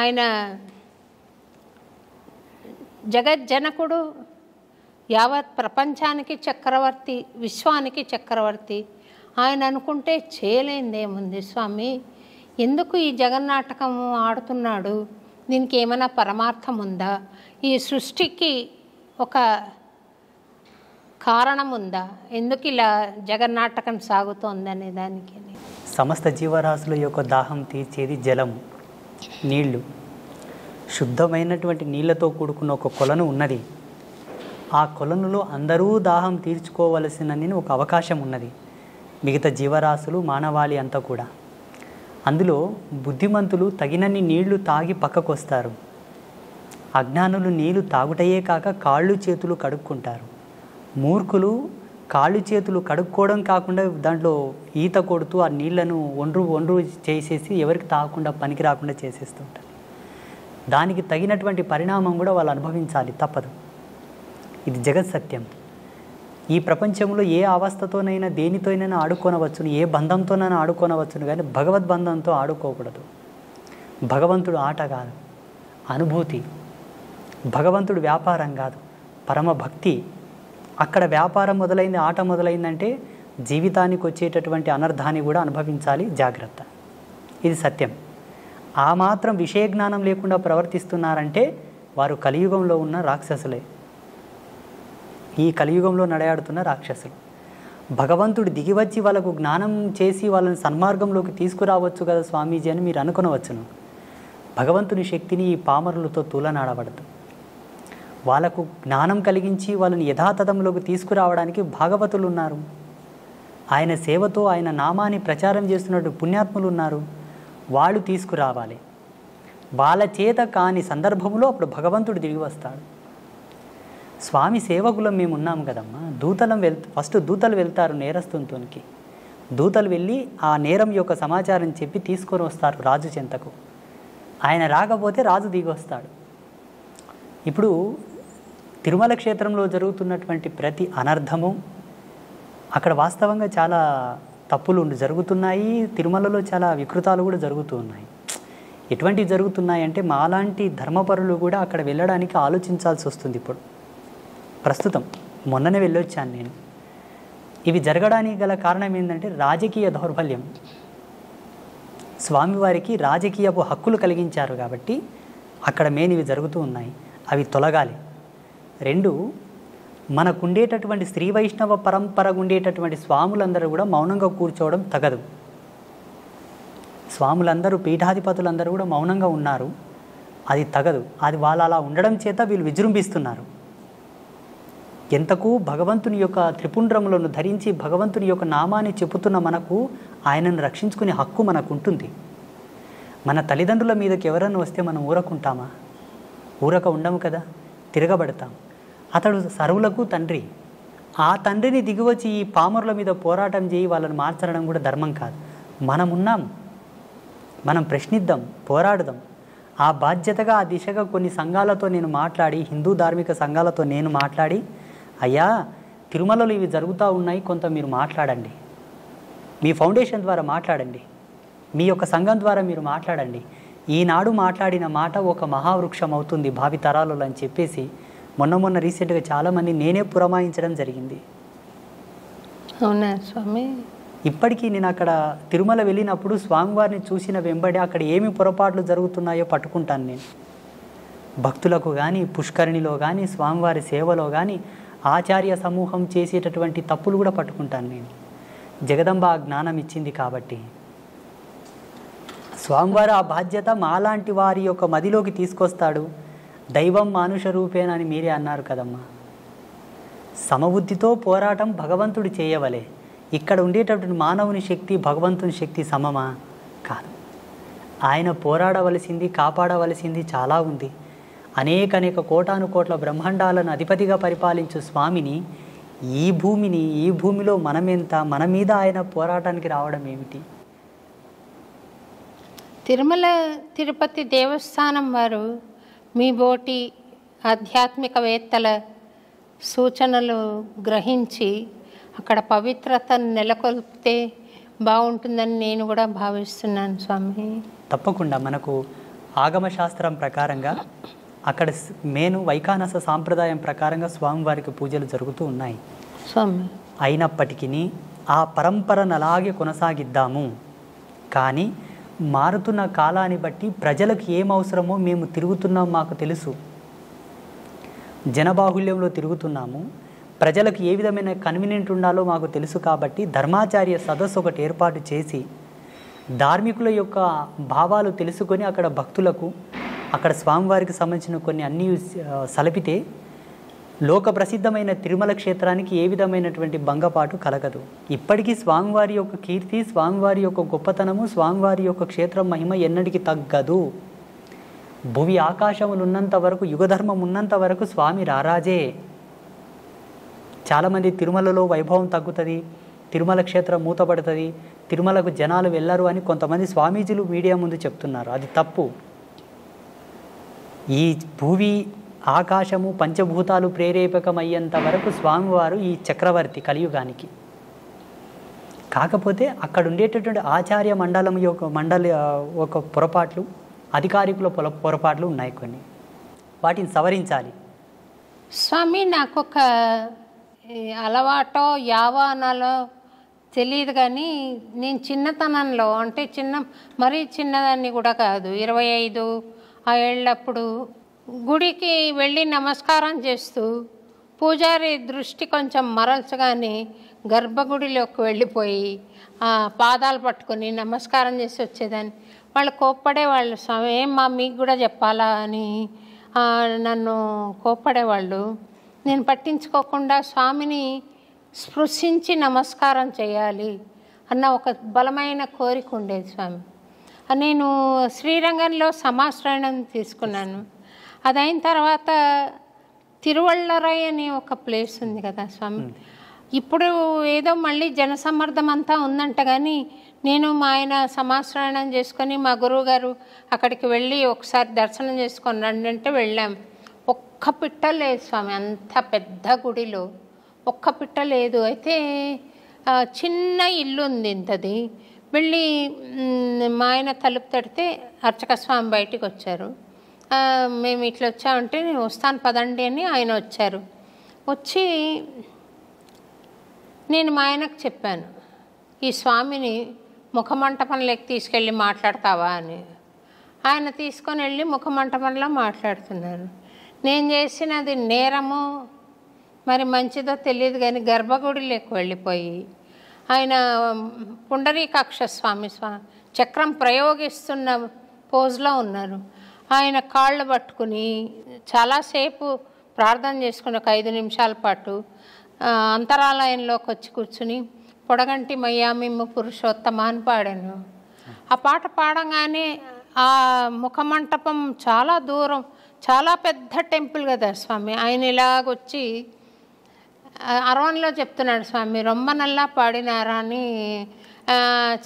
ఆయన జగజ్జనకుడు, యావత్ ప్రపంచానికి చక్రవర్తి, విశ్వానికి చక్రవర్తి. ఆయన అనుకుంటే చేయలేనిదేముంది స్వామి, ఎందుకు ఈ జగన్నాటకం ఆడుతున్నాడు, దీనికి ఏమైనా పరమార్థం ఉందా, ఈ సృష్టికి ఒక కారణం ఉందా, ఎందుకు ఇలా జగన్నాటకం సాగుతోందనే దానికి. సమస్త జీవరాశుల యొక్క దాహం తీర్చేది జలం, నీళ్లు. శుద్ధమైనటువంటి నీళ్లతో కూడుకున్న ఒక కొలను ఉన్నది. ఆ కొలనులో అందరూ దాహం తీర్చుకోవలసినని ఒక అవకాశం ఉన్నది. మిగతా జీవరాశులు, మానవాళి అంతా కూడా. అందులో బుద్ధిమంతులు తగినన్ని నీళ్లు తాగి పక్కకు వస్తారు. అజ్ఞానులు నీళ్లు తాగుటయే కాక కాళ్ళు చేతులు కడుక్కుంటారు. మూర్ఖులు కాళ్ళు చేతులు కడుక్కోవడం కాకుండా దాంట్లో ఈత కొడుతూ ఆ నీళ్లను ఒండ్రు చేసేసి ఎవరికి తాగకుండా పనికి రాకుండా చేసేస్తుంటారు. దానికి తగినటువంటి పరిణామం కూడా వాళ్ళు అనుభవించాలి, తప్పదు. ఇది జగత్ సత్యం. ఈ ప్రపంచంలో ఏ అవస్థతోనైనా దేనితోనైనా ఆడుకోనవచ్చును, ఏ బంధంతోనైనా ఆడుకోనవచ్చును, కానీ భగవద్బంధంతో ఆడుకోకూడదు. భగవంతుడు ఆట కాదు, అనుభూతి. భగవంతుడు వ్యాపారం కాదు, పరమ భక్తి. అక్కడ వ్యాపారం మొదలైంది, ఆట మొదలైందంటే జీవితానికి వచ్చేటటువంటి అనర్థాన్ని కూడా అనుభవించాలి. జాగ్రత్త, ఇది సత్యం. ఆ మాత్రం విషయ జ్ఞానం లేకుండా ప్రవర్తిస్తున్నారంటే వారు కలియుగంలో ఉన్న రాక్షసులే, ఈ కలియుగంలో నడయాడుతున్న రాక్షసులు. భగవంతుడు దిగివచ్చి వాళ్ళకు జ్ఞానం చేసి వాళ్ళని సన్మార్గంలోకి తీసుకురావచ్చు కదా స్వామీజీ అని మీరు అనుకునవచ్చును. భగవంతుని శక్తిని ఈ పామరులతో తూలనాడబడదు. వాళ్ళకు జ్ఞానం కలిగించి వాళ్ళని యథాతథంలోకి తీసుకురావడానికి భాగవతులు ఉన్నారు. ఆయన సేవతో ఆయన నామాన్ని ప్రచారం చేస్తున్నట్టు పుణ్యాత్ములు ఉన్నారు. వాళ్ళు తీసుకురావాలి. వాళ్ళ చేత కాని సందర్భంలో అప్పుడు భగవంతుడు తిరిగి వస్తాడు. స్వామి సేవకులం మేము ఉన్నాము కదమ్మా. ఫస్ట్ దూతలు వెళ్తారు నేరస్తునికి. దూతలు వెళ్ళి ఆ నేరం యొక్క సమాచారం చెప్పి తీసుకొని వస్తారు రాజు చెంతకు. ఆయన రాకపోతే రాజు దిగి వస్తాడు. ఇప్పుడు తిరుమల క్షేత్రంలో జరుగుతున్నటువంటి ప్రతి అనర్థము అక్కడ వాస్తవంగా చాలా తప్పులు జరుగుతున్నాయి. తిరుమలలో చాలా వికృతాలు కూడా జరుగుతూ ఉన్నాయి. ఎటువంటివి జరుగుతున్నాయి అంటే మాలాంటి ధర్మపరులు కూడా అక్కడ వెళ్ళడానికి ఆలోచించాల్సి వస్తుంది. ఇప్పుడు ప్రస్తుతం మొన్ననే వెళ్ళొచ్చాను నేను. ఇవి జరగడానికి గల కారణం ఏంటంటే రాజకీయ దౌర్బల్యం. స్వామివారికి రాజకీయపు హక్కులు కలిగించారు కాబట్టి అక్కడ మెయిన్ ఇవి జరుగుతూ ఉన్నాయి. అవి తొలగాలి. 2, మనకుండేటటువంటి శ్రీ వైష్ణవ పరంపరగా ఉండేటటువంటి స్వాములందరూ కూడా మౌనంగా కూర్చోవడం తగదు. స్వాములందరూ, పీఠాధిపతులందరూ కూడా మౌనంగా ఉన్నారు. అది తగదు. అది వాళ్ళు అలా ఉండడం చేత వీళ్ళు విజృంభిస్తున్నారు. ఎంతకు భగవంతుని యొక్క త్రిపుండ్రములను ధరించి భగవంతుని యొక్క నామాన్ని చెప్పుతున్న మనకు ఆయనను రక్షించుకునే హక్కు మనకు ఉంటుంది. మన తల్లిదండ్రుల మీదకి ఎవరన్నా వస్తే మనం ఊరకుంటామా? ఊరక ఉండము కదా, తిరగబడతాం. అతడు సర్వులకు తండ్రి. ఆ తండ్రిని దిగివచ్చి ఈ పామరుల మీద పోరాటం చేయి వాళ్ళని మార్చడం కూడా ధర్మం కాదు. మనం ఉన్నాం, మనం ప్రశ్నిద్దాం, పోరాడదాం. ఆ బాధ్యతగా ఆ దిశగా కొన్ని సంఘాలతో నేను మాట్లాడి, హిందూ ధార్మిక సంఘాలతో నేను మాట్లాడి, అయ్యా తిరుమలలో ఇవి జరుగుతూ ఉన్నాయి, కొంత మీరు మాట్లాడండి, మీ ఫౌండేషన్ ద్వారా మాట్లాడండి, మీ యొక్క సంఘం ద్వారా మీరు మాట్లాడండి. ఈనాడు మాట్లాడిన మాట ఒక మహావృక్షం అవుతుంది భావితరాలలో అని చెప్పేసి మొన్న రీసెంట్గా చాలామంది నేనే పురమాయించడం జరిగింది. అవునా స్వామి? ఇప్పటికీ నేను అక్కడ తిరుమల వెళ్ళినప్పుడు స్వామివారిని చూసిన వెంబడి అక్కడ ఏమి పొరపాట్లు జరుగుతున్నాయో పట్టుకుంటాను నేను. భక్తులకు కానీ, పుష్కరిణిలో కానీ, స్వామివారి సేవలో కానీ ఆచార్య సమూహం చేసేటటువంటి తప్పులు కూడా పట్టుకుంటాను నేను. జగదంబ ఆ జ్ఞానం ఇచ్చింది కాబట్టి స్వామివారు ఆ బాధ్యత మాలాంటి వారి యొక్క మదిలోకి తీసుకొస్తాడు. దైవం మానుష రూపేణ అని మీరే అన్నారు కదమ్మా. సమబుద్ధితో పోరాటం భగవంతుడు చేయవలే. ఇక్కడ ఉండేటటువంటి మానవుని శక్తి భగవంతుని శక్తి సమమా? కాదు. ఆయన పోరాడవలసింది, కాపాడవలసింది చాలా ఉంది. అనేక కోటాను కోట్ల బ్రహ్మాండాలను అధిపతిగా పరిపాలించు స్వామిని, ఈ భూమిలో మనమెంత, మన మీద ఆయన పోరాటానికి రావడం ఏమిటి? తిరుమల తిరుపతి దేవస్థానం వారు మీ బోటి ఆధ్యాత్మికవేత్తల సూచనలు గ్రహించి అక్కడ పవిత్రతను నెలకొల్పితే బాగుంటుందని నేను కూడా భావిస్తున్నాను స్వామి. తప్పకుండా మనకు ఆగమశాస్త్రం ప్రకారంగా అక్కడ వైఖానస సాంప్రదాయం ప్రకారంగా స్వామివారికి పూజలు జరుగుతూ ఉన్నాయి. స్వామి అయినప్పటికీ ఆ పరంపరను అలాగే కొనసాగిద్దాము. కానీ మారుతున్న కాలాన్ని బట్టి ప్రజలకు ఏం అవసరమో మేము తిరుగుతున్నాం, మాకు తెలుసు. జనబాహుల్యంలో తిరుగుతున్నాము, ప్రజలకు ఏ విధమైన కన్వీనియంట్ ఉండాలో మాకు తెలుసు. కాబట్టి ధర్మాచార్య సదస్సు ఒకటి ఏర్పాటు చేసి ధార్మికుల యొక్క భావాలు తెలుసుకొని అక్కడ భక్తులకు, అక్కడ స్వామివారికి సంబంధించిన కొన్ని అన్నీ సలిపితే లోక ప్రసిద్ధమైన తిరుమల క్షేత్రానికి ఏ విధమైనటువంటి భంగపాటు కలగదు. ఇప్పటికీ స్వామివారి యొక్క కీర్తి, స్వామివారి యొక్క గొప్పతనము, స్వామివారి యొక్క క్షేత్రం మహిమ ఎన్నటికీ తగ్గదు. భువి ఆకాశములు ఉన్నంత వరకు, యుగధర్మం ఉన్నంత వరకు స్వామి రారాజే. చాలామంది తిరుమలలో వైభవం తగ్గుతుంది, తిరుమల క్షేత్రం మూతపడుతుంది, తిరుమలకు జనాలు వెళ్ళరు అని కొంతమంది స్వామీజీలు మీడియా ముందు చెప్తున్నారు. అది తప్పు. ఈ భూమి ఆకాశము పంచభూతాలు ప్రేరేపకమయ్యేంత వరకు స్వామివారు ఈ చక్రవర్తి కలియుగానికి. కాకపోతే అక్కడ ఉండేటటువంటి ఆచార్య మండలి ఒక పొరపాట్లు, అధికారికుల పొరపాట్లు ఉన్నాయి కొన్ని. వాటిని సవరించాలి. స్వామి, నాకు ఒక అలవాటో యావానాలో తెలియదు, కానీ నేను చిన్నతనంలో, అంటే మరీ చిన్నదాన్ని కూడా కాదు, 25 ఆ ఏళ్ళప్పుడు గుడికి వెళ్ళి నమస్కారం చేస్తూ పూజారి దృష్టి కొంచెం మరల్చగానే గర్భగుడిలోకి వెళ్ళిపోయి పాదాలు పట్టుకొని నమస్కారం చేసి వచ్చేదాన్ని. వాళ్ళు కోప్పడేవాళ్ళు, స్వామి ఏమ్మా మీకు కూడా చెప్పాలా అని నన్ను కోప్పడేవాళ్ళు. నేను పట్టించుకోకుండా స్వామిని స్పృశించి నమస్కారం చేయాలి అన్న ఒక బలమైన కోరిక ఉండేది స్వామి. నేను శ్రీరంగంలో సమాశ్రయణం తీసుకున్నాను. అదైన తర్వాత తిరువళ్ళరై అని ఒక ప్లేస్ ఉంది కదా స్వామి, ఇప్పుడు ఏదో మళ్ళీ జనసమ్మర్దం అంతా ఉందంట, కానీ నేను మా ఆయన సమాశ్రయణం చేసుకొని మా గురువు గారు అక్కడికి వెళ్ళి ఒకసారి దర్శనం చేసుకొని రండి అంటే వెళ్ళాం. ఒక్క పిట్ట లేదు స్వామి, అంత పెద్ద గుడిలో ఒక్క పిట్ట లేదు. అయితే చిన్న ఇల్లు ఉంది ఇంతది. వెళ్ళి మా ఆయన తలుపు తడితే అర్చక స్వామి బయటికి వచ్చారు. మేము ఇట్లా వచ్చామంటే నేను వస్తాను పదండి అని ఆయన వచ్చారు. వచ్చి నేను మా ఆయనకు చెప్పాను, ఈ స్వామిని ముఖమంటపంలోకి తీసుకెళ్ళి మాట్లాడతావా అని. ఆయన తీసుకొని వెళ్ళి ముఖమంటపంలో మాట్లాడుతున్నారు. నేను చేసినది నేరమో మరి మంచిదో తెలియదు, కానీ గర్భగుడిలోకి వెళ్ళిపోయి ఆయన పుండరీకాక్ష స్వామి చక్రం ప్రయోగిస్తున్న పోజ్లో ఉన్నారు. ఆయన కాళ్ళు పట్టుకుని చాలాసేపు ప్రార్థన చేసుకుని ఒక 5 నిమిషాల పాటు అంతరాలయంలోకి వచ్చి కూర్చుని పొడగంటి మయ్యామిమ్మ పురుషోత్తమ అని పాడాను. ఆ పాట పాడంగానే ఆ ముఖమంటపం చాలా దూరం, చాలా పెద్ద టెంపుల్ కదా స్వామి. ఆయన ఇలాగొచ్చి అరవన్లో చెప్తున్నాడు, స్వామి రొమ్మ నల్లా పాడినారా అని,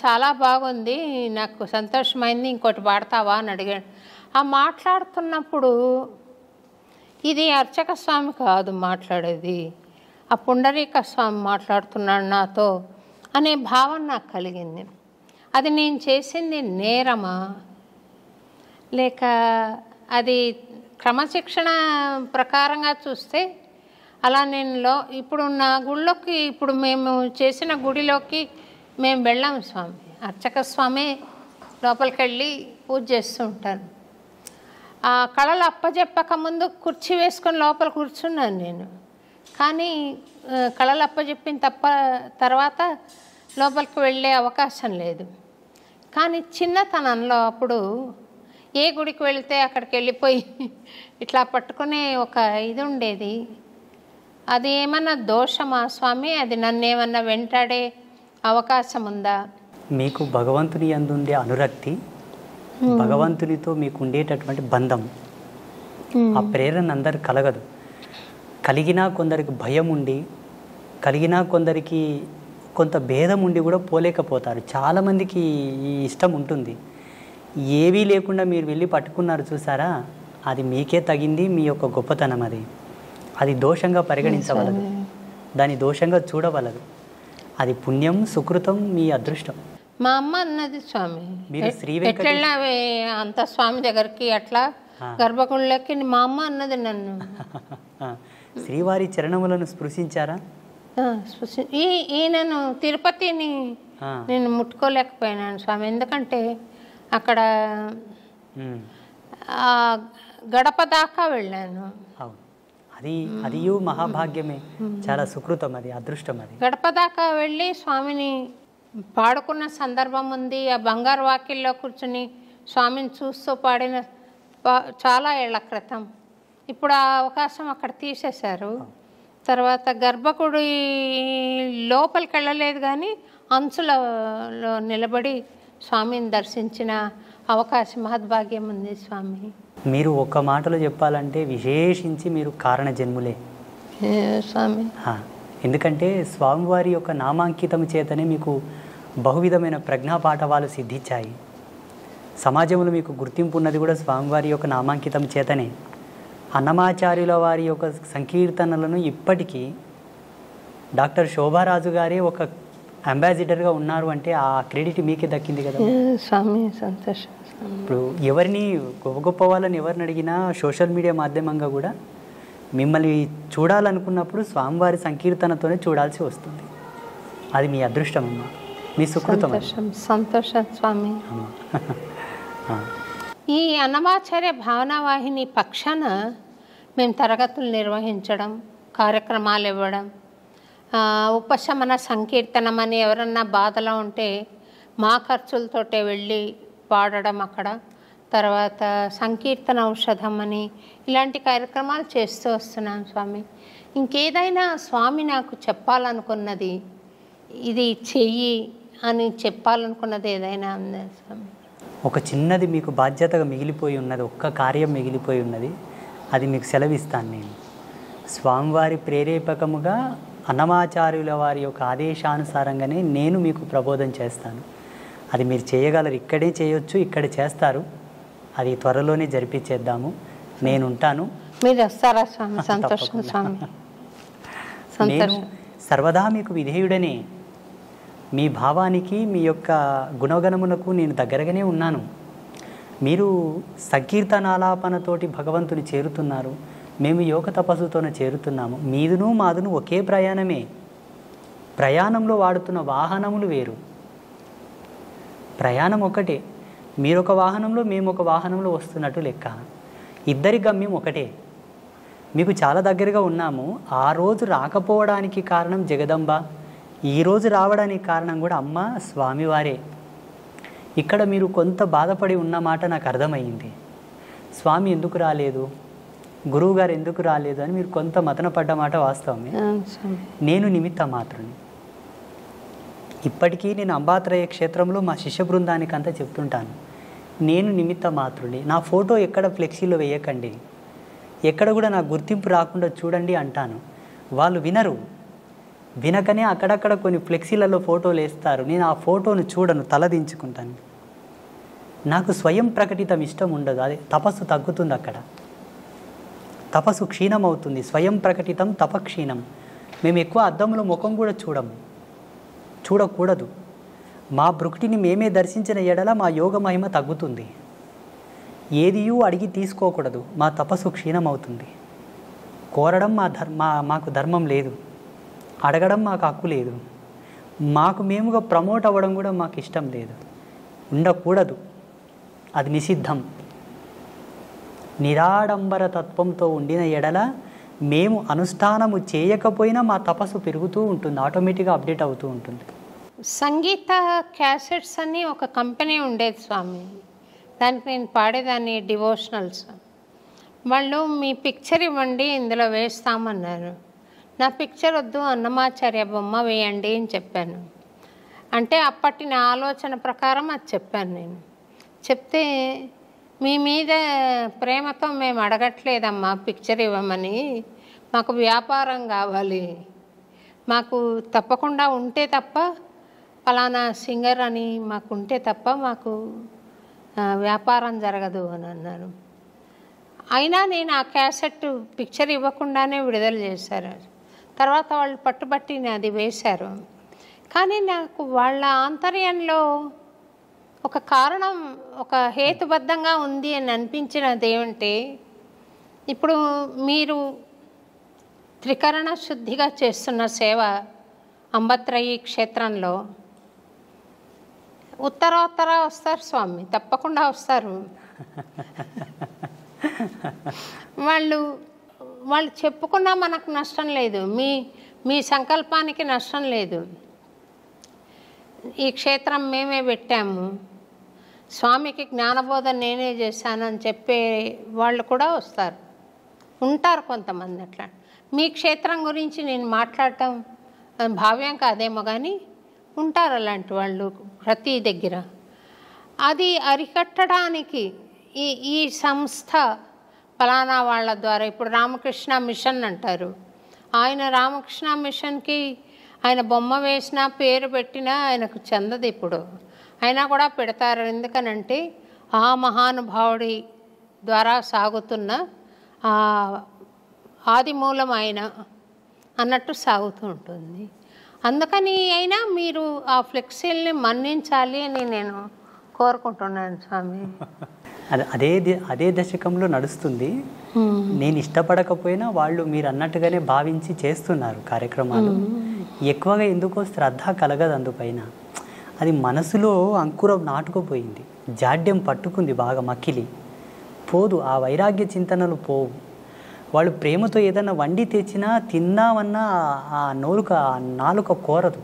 చాలా బాగుంది, నాకు సంతోషమైంది, ఇంకోటి పాడతావా అని అడిగాడు. ఆ మాట్లాడుతున్నప్పుడు ఇది అర్చక స్వామి కాదు మాట్లాడేది, ఆ పుండరీక స్వామి మాట్లాడుతున్నాడు నాతో అనే భావన నాకు కలిగింది. అది నేను చేసింది నేరమా, లేక అది క్రమశిక్షణ ప్రకారంగా చూస్తే అలా నేను ఇప్పుడు నా గుళ్ళోకి, ఇప్పుడు మేము చేసిన గుడిలోకి మేము వెళ్ళాము స్వామి, అర్చక స్వామి లోపలికి వెళ్ళి పూజ చేస్తూ ఉంటాను. ఆ కళలు అప్పచెప్పక ముందు కుర్చీ వేసుకొని లోపల కూర్చున్నాను నేను, కానీ కళలు అప్పచెప్పిన తర్వాత లోపలికి వెళ్ళే అవకాశం లేదు. కానీ చిన్నతనంలో అప్పుడు ఏ గుడికి వెళితే అక్కడికి వెళ్ళిపోయి ఇట్లా పట్టుకునే ఒక ఇది ఉండేది. అది ఏమన్నా దోషమా స్వామి? అది నన్ను ఏమన్నా వెంటాడే అవకాశం ఉందా? మీకు భగవంతుని యందుండే అనురక్తి, భగవంతునితో మీకు ఉండేటటువంటి బంధం, ఆ ప్రేరణ అందరు కలగదు. కలిగినా కొందరికి భయం ఉండి, కలిగినా కొందరికి కొంత భేదం ఉండి కూడా పోలేకపోతారు. చాలామందికి ఈ ఇష్టం ఉంటుంది. ఏవీ లేకుండా మీరు వెళ్ళి పట్టుకున్నారు చూసారా, అది మీకే తగింది, మీ యొక్క గొప్పతనం. అది దోషంగా పరిగణించవలదు, దాన్ని దోషంగా చూడవలదు. అది పుణ్యం, సుకృతం, మీ అదృష్టం. మా అమ్మ అన్నది స్వామి, మీరు శ్రీ అంత స్వామి దగ్గరికి అట్లా గర్భగుళ్ళకి, మా అమ్మ అన్నది నన్ను. శ్రీవారి చరణములను స్పృశించారా? ఈయనను తిరుపతిని ఆ, నేను ముట్టుకోలేకపోయినాను స్వామి. ఎందుకంటే అక్కడ ఆ గడప దాకా వెళ్ళాను. అవును, అది మహాభాగ్యమే, చాలా సుకృతం, అది అదృష్టం. అది గడప దాకా వెళ్ళి స్వామిని పాడుకున్న సందర్భం ఉంది. ఆ బంగారు వాకిల్లో కూర్చుని స్వామిని చూస్తూ పాడిన చాలా ఏళ్ల క్రితం. ఇప్పుడు ఆ అవకాశం అక్కడ తీసేశారు. తర్వాత గర్భగుడి లోపలికి వెళ్ళలేదు, కానీ అంచులలో నిలబడి స్వామిని దర్శించిన అవకాశం, మహద్భాగ్యం ఉంది స్వామి. మీరు ఒక్క మాటలో చెప్పాలంటే విశేషించి మీరు కారణ జన్ములే స్వామి. ఎందుకంటే స్వామివారి యొక్క నామాంకితం చేతనే మీకు బహువిధమైన ప్రజ్ఞాపాఠవాలు సిద్ధించాయి. సమాజంలో మీకు గుర్తింపు ఉన్నది కూడా స్వామివారి యొక్క నామాంకితం చేతనే. అన్నమాచార్యుల వారి యొక్క సంకీర్తనలను ఇప్పటికీ డాక్టర్ శోభారాజు గారే ఒక అంబాసిడర్గా ఉన్నారు అంటే ఆ క్రెడిట్ మీకే దక్కింది కదా స్వామి. సంతోషం. ఇప్పుడు ఎవరిని గొప్ప గొప్ప వాళ్ళని ఎవరిని అడిగినా సోషల్ మీడియా మాధ్యమంగా కూడా మిమ్మల్ని చూడాలనుకున్నప్పుడు స్వామివారి సంకీర్తనతోనే చూడాల్సి వస్తుంది. అది మీ అదృష్టం అమ్మా, మీ సుకృతం. సంతోషం స్వామి. ఈ అన్నమాచార్య భావనావాహిని పక్షాన మేము తరగతులు నిర్వహించడం, కార్యక్రమాలు ఇవ్వడం, ఉపశమన సంకీర్తనం అని ఎవరన్నా బాధలో ఉంటే మా ఖర్చులతోటే వెళ్ళి పాడడం అక్కడ. తర్వాత సంకీర్తన ఔషధం అని ఇలాంటి కార్యక్రమాలు చేస్తూ వస్తున్నాం స్వామి. ఇంకేదైనా స్వామి నాకు చెప్పాలనుకున్నది, ఇది చెయ్యి అని చెప్పాలనుకున్నది ఏదైనా ఉందా స్వామి? ఒక చిన్నది మీకు బాధ్యతగా మిగిలిపోయి ఉన్నది, ఒక్క కార్యం మిగిలిపోయి ఉన్నది, అది మీకు సెలవిస్తాను నేను. స్వామివారి ప్రేరేపకముగా అన్నమాచార్యుల వారి యొక్క ఆదేశానుసారంగానే నేను మీకు ప్రబోధం చేస్తాను. అది మీరు చేయగలరు, ఇక్కడే చేయొచ్చు, ఇక్కడ చేస్తారు. అది త్వరలోనే జరిపించేద్దాము. నేను ఉంటాను, మీరు వస్తారా స్వామి? సంతోషం స్వామి. నేను సర్వదా మీకు విధేయుడనే. మీ భావానికి, మీ యొక్క గుణగణములకు నేను దగ్గరగానే ఉన్నాను. మీరు సంకీర్తనాలాపనతోటి భగవంతుని చేరుతున్నారు, మేము యోగ తపస్సుతోనే చేరుతున్నాము. మీదును మాదును ఒకే ప్రయాణమే. ప్రయాణంలో వాడుతున్న వాహనములు వేరు, ప్రయాణం ఒకటే. మీరొక వాహనంలో, మేము ఒక వాహనంలో వస్తున్నట్టు లెక్క. ఇద్దరి గమ్యం ఒకటే. మీకు చాలా దగ్గరగా ఉన్నాము. ఆ రోజు రాకపోవడానికి కారణం జగదంబ, ఈరోజు రావడానికి కారణం కూడా అమ్మ స్వామివారే. ఇక్కడ మీరు కొంత బాధపడి ఉన్నమాట నాకు అర్థమైంది. స్వామి ఎందుకు రాలేదు, గురువుగారు ఎందుకు రాలేదు అని మీరు కొంత మతన పడ్డమాట వాస్తవమే. నేను నిమిత్త మాత్రుని. ఇప్పటికీ నేను అంబాత్రయ క్షేత్రంలో మా శిష్య బృందానికి అంతా చెప్తుంటాను, నేను నిమిత్త మాత్రుని. నా ఫోటో ఎక్కడ ఫ్లెక్సీలో వేయకండి, ఎక్కడ కూడా నా గుర్తింపు రాకుండా చూడండి అంటాను. వాళ్ళు వినరు. వినకనే అక్కడక్కడ కొన్ని ఫ్లెక్సీలలో ఫోటోలు వేస్తారు. నేను ఆ ఫోటోను చూడను, తలదించుకుంటాను. నాకు స్వయం ప్రకటితం ఇష్టం ఉండదు. అదే తపస్సు తగ్గుతుంది, అక్కడ తపస్సు క్షీణం అవుతుంది. స్వయం ప్రకటితం తపక్షీణం. మేము ఎక్కువ అద్దంలో ముఖం కూడా చూడకూడదు. మా బ్రుక్టిని మేమే దర్శించిన ఎడల మా యోగ మహిమ తగ్గుతుంది. ఏదియూ అడిగి తీసుకోకూడదు, మా తపస్సు క్షీణం అవుతుంది. కోరడం మాకు ధర్మం లేదు, అడగడం మాకు హక్కు లేదు, మాకు మేముగా ప్రమోట్ అవ్వడం కూడా మాకు ఇష్టం లేదు, ఉండకూడదు. అది నిషిద్ధం. నిరాడంబర తత్వంతో ఉండిన ఎడల మేము అనుష్ఠానము చేయకపోయినా మా తపస్సు పెరుగుతూ ఉంటుంది, ఆటోమేటిక్గా అప్డేట్ అవుతూ ఉంటుంది. సంగీత క్యాసెట్స్ అని ఒక కంపెనీ ఉండేది స్వామి, దానికి నేను పాడేదాన్ని డివోషనల్స్. వాళ్ళు మీ పిక్చర్ ఇవ్వండి, ఇందులో వేస్తామన్నారు. నా పిక్చర్ వద్దు, అన్నమాచార్య బొమ్మ వేయండి అని చెప్పాను. అంటే అప్పటి నా ఆలోచన ప్రకారం అది చెప్పాను నేను. చెప్తే మీ మీద ప్రేమతో మేము అడగట్లేదమ్మా పిక్చర్ ఇవ్వమని, మాకు వ్యాపారం కావాలి, మాకు తప్పకుండా ఉంటే తప్ప ఫలానా సింగర్ అని మాకు ఉంటే తప్ప మాకు వ్యాపారం జరగదు అని అన్నారు. అయినా నేను ఆ క్యాసెట్ పిక్చర్ ఇవ్వకుండానే విడుదల చేశారు. తర్వాత వాళ్ళు పట్టుబట్టి అది వేశారు. కానీ నాకు వాళ్ళ ఆంతర్యంలో ఒక కారణం, ఒక హేతుబద్ధంగా ఉంది అని అనిపించినది ఏమంటే, ఇప్పుడు మీరు త్రికరణ శుద్ధిగా చేస్తున్న సేవ అంబత్రయి క్షేత్రంలో ఉత్తర వస్తారు స్వామి, తప్పకుండా వస్తారు. వాళ్ళు చెప్పుకున్నా మనకు నష్టం లేదు, మీ సంకల్పానికి నష్టం లేదు. ఈ క్షేత్రం మేమే పెట్టాము, స్వామికి జ్ఞానబోధన నేనే చేశాను అని చెప్పే వాళ్ళు కూడా వస్తారు, ఉంటారు కొంతమంది. అట్లా మీ క్షేత్రం గురించి నేను మాట్లాడటం భావ్యం కాదేమో కానీ ఉంటారు అలాంటి వాళ్ళు ప్రతి దగ్గర. అది అరికట్టడానికి ఈ సంస్థ ఫలానా వాళ్ళ ద్వారా, ఇప్పుడు రామకృష్ణ మిషన్ అంటారు, ఆయన రామకృష్ణ మిషన్కి ఆయన బొమ్మ వేసినా పేరు పెట్టినా ఆయనకు చెందదు. ఇప్పుడు అయినా కూడా పెడతారు, ఎందుకనంటే ఆ మహానుభావుడి ద్వారా సాగుతున్న ఆదిమూలం ఆయన అన్నట్టు సాగుతూ ఉంటుంది. అందుకని అయినా మీరు ఆ ఫ్లెక్సీల్ని మన్నించాలి అని నేను కోరుకుంటున్నాను స్వామి. అదే దశకంలో నడుస్తుంది. నేను ఇష్టపడకపోయినా వాళ్ళు మీరు అన్నట్టుగానే భావించి చేస్తున్నారు కార్యక్రమాలు. ఎక్కువగా ఎందుకో శ్రద్ధ కలగదు అందుపైన. అది మనసులో అంకురం నాటుకుపోయింది, జాడ్యం పట్టుకుంది, బాగా మక్కిలి పోదు, ఆ వైరాగ్య చింతనలు పోవు. వాళ్ళు ప్రేమతో ఏదైనా వండి తెచ్చినా తిన్నామన్నా ఆ నాలుక కోరదు.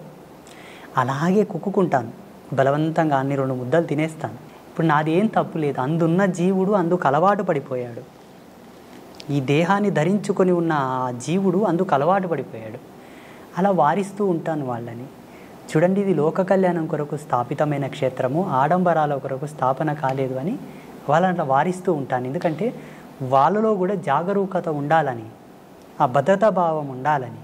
అలాగే కుక్కుకుంటాను, బలవంతంగా అన్ని 2 ముద్దలు తినేస్తాను. ఇప్పుడు నాది ఏం తప్పు లేదు, అందున్న జీవుడు అందుకు అలవాటు పడిపోయాడు. ఈ దేహాన్ని ధరించుకొని ఉన్న ఆ జీవుడు అందుకు అలవాటు పడిపోయాడు. అలా వారిస్తూ ఉంటాను వాళ్ళని. చూడండి, ఇది లోక కళ్యాణం కొరకు స్థాపితమైన క్షేత్రము, ఆడంబరాల కొరకు స్థాపన కాలేదు అని వాళ్ళని అట్లా వారిస్తూ ఉంటాను. ఎందుకంటే వాళ్ళలో కూడా జాగరూకత ఉండాలని, ఆ భద్రతా భావం ఉండాలని,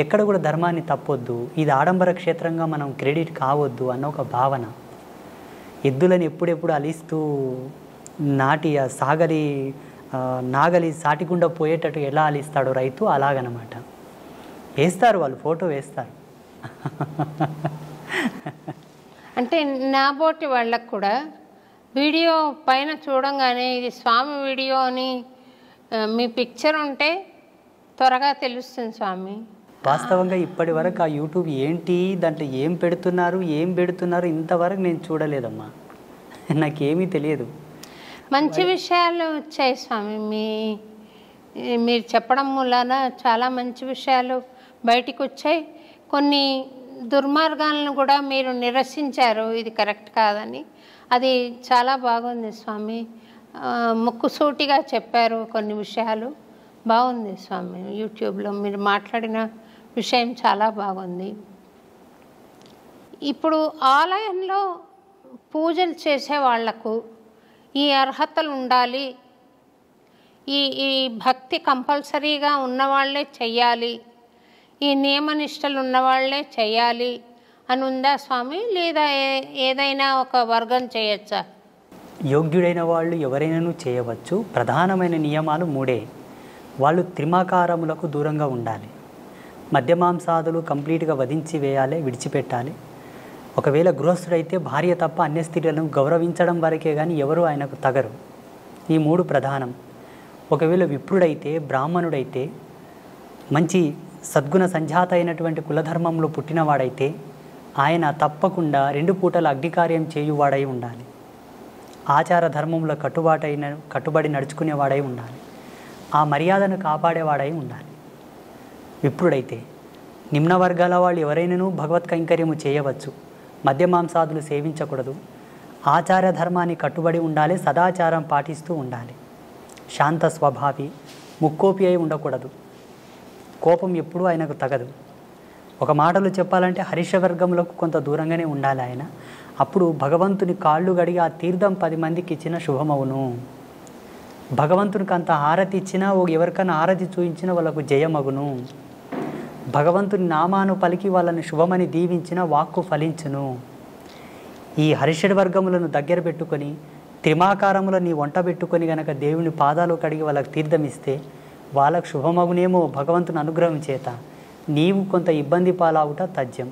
ఎక్కడ కూడా ధర్మాన్ని తప్పొద్దు, ఇది ఆడంబర క్షేత్రంగా మనం క్రెడిట్ కావద్దు అన్న ఒక భావన. ఎద్దులను ఎప్పుడెప్పుడు అలిస్తూ నాగలి సాటికుండా పోయేటట్టు ఎలా అలిస్తాడో రైతు, అలాగనమాట. వేస్తారు వాళ్ళు, ఫోటో వేస్తారు. అంటే నాబోటి వాళ్ళకు కూడా వీడియో పైన చూడంగానే ఇది స్వామి వీడియో అని మీ పిక్చర్ ఉంటే త్వరగా తెలుస్తుంది స్వామి. వాస్తవంగా ఇప్పటి వరకు ఆ యూట్యూబ్ ఏంటి, దాంట్లో ఏం పెడుతున్నారు ఇంతవరకు నేను చూడలేదమ్మా, నాకేమీ తెలియదు. మంచి విషయాలు వచ్చాయి స్వామి, మీరు చెప్పడం మూలాన చాలా మంచి విషయాలు బయటికి వచ్చాయి. కొన్ని దుర్మార్గాలను కూడా మీరు నిరసించారు, ఇది కరెక్ట్ కాదని. అది చాలా బాగుంది స్వామి, ముక్కుసూటిగా చెప్పారు కొన్ని విషయాలు. బాగుంది స్వామి, యూట్యూబ్లో మీరు మాట్లాడిన విషయం చాలా బాగుంది. ఇప్పుడు ఆలయంలో పూజలు చేసే వాళ్లకు ఈ అర్హతలు ఉండాలి, ఈ భక్తి కంపల్సరీగా ఉన్నవాళ్లే చెయ్యాలి, ఈ నియమనిష్టలు ఉన్నవాళ్లే చెయ్యాలి అని ఉందా స్వామి, లేదా ఏదైనా ఒక వర్గం చేయొచ్చా? యోగ్యుడైన వాళ్ళు ఎవరైనాను చేయవచ్చు. ప్రధానమైన నియమాలు 3. వాళ్ళు త్రిమాకారములకు దూరంగా ఉండాలి, మద్యమాంసాదులు కంప్లీట్గా వధించి వేయాలి, విడిచిపెట్టాలి. ఒకవేళ గృహస్థుడైతే భార్య తప్ప అన్య స్త్రీలను గౌరవించడం వరకే కానీ ఎవరు ఆయనకు తగరు. ఈ 3 ప్రధానం. ఒకవేళ విప్రుడైతే, బ్రాహ్మణుడైతే, మంచి సద్గుణ సంజాత అయినటువంటి కులధర్మంలో పుట్టినవాడైతే ఆయన తప్పకుండా 2 పూటల అగ్నికార్యం చేయువాడై ఉండాలి. ఆచార ధర్మంలో కట్టుబడి నడుచుకునేవాడై ఉండాలి. ఆ మర్యాదను కాపాడేవాడై ఉండాలి. విప్రుడైతే నిమ్న వర్గాల వాళ్ళు ఎవరైనాను భగవత్ కైంకర్యము చేయవచ్చు, మద్యమాంసాదులు సేవించకూడదు, ఆచార ధర్మాన్ని కట్టుబడి ఉండాలి, సదాచారం పాటిస్తూ ఉండాలి, శాంత స్వభావి, ముక్కోపి అయి ఉండకూడదు, కోపం ఎప్పుడూ ఆయనకు తగదు. ఒక మాటలో చెప్పాలంటే హరిషవర్గంలోకి కొంత దూరంగానే ఉండాలి ఆయన. అప్పుడు భగవంతుని కాళ్ళు గడిగి ఆ తీర్థం 10 మందికి ఇచ్చిన శుభమవును. భగవంతునికి అంత హారతి ఇచ్చినా, ఎవరికైనా హారతి చూయించినా వాళ్ళకు జయమగును. భగవంతుని నామాను పలికి వాళ్ళని శుభమని దీవించిన వాక్కు ఫలించును. ఈ హరిషడ్ వర్గములను దగ్గర పెట్టుకొని త్రిమాకారములను నీ వంట పెట్టుకొని గనక దేవుని పాదాలు కడిగి వాళ్ళకి తీర్థం ఇస్తే వాళ్ళకు శుభమగునేమో భగవంతుని అనుగ్రహం చేత. నీవు కొంత ఇబ్బంది పాలవుట తథ్యం.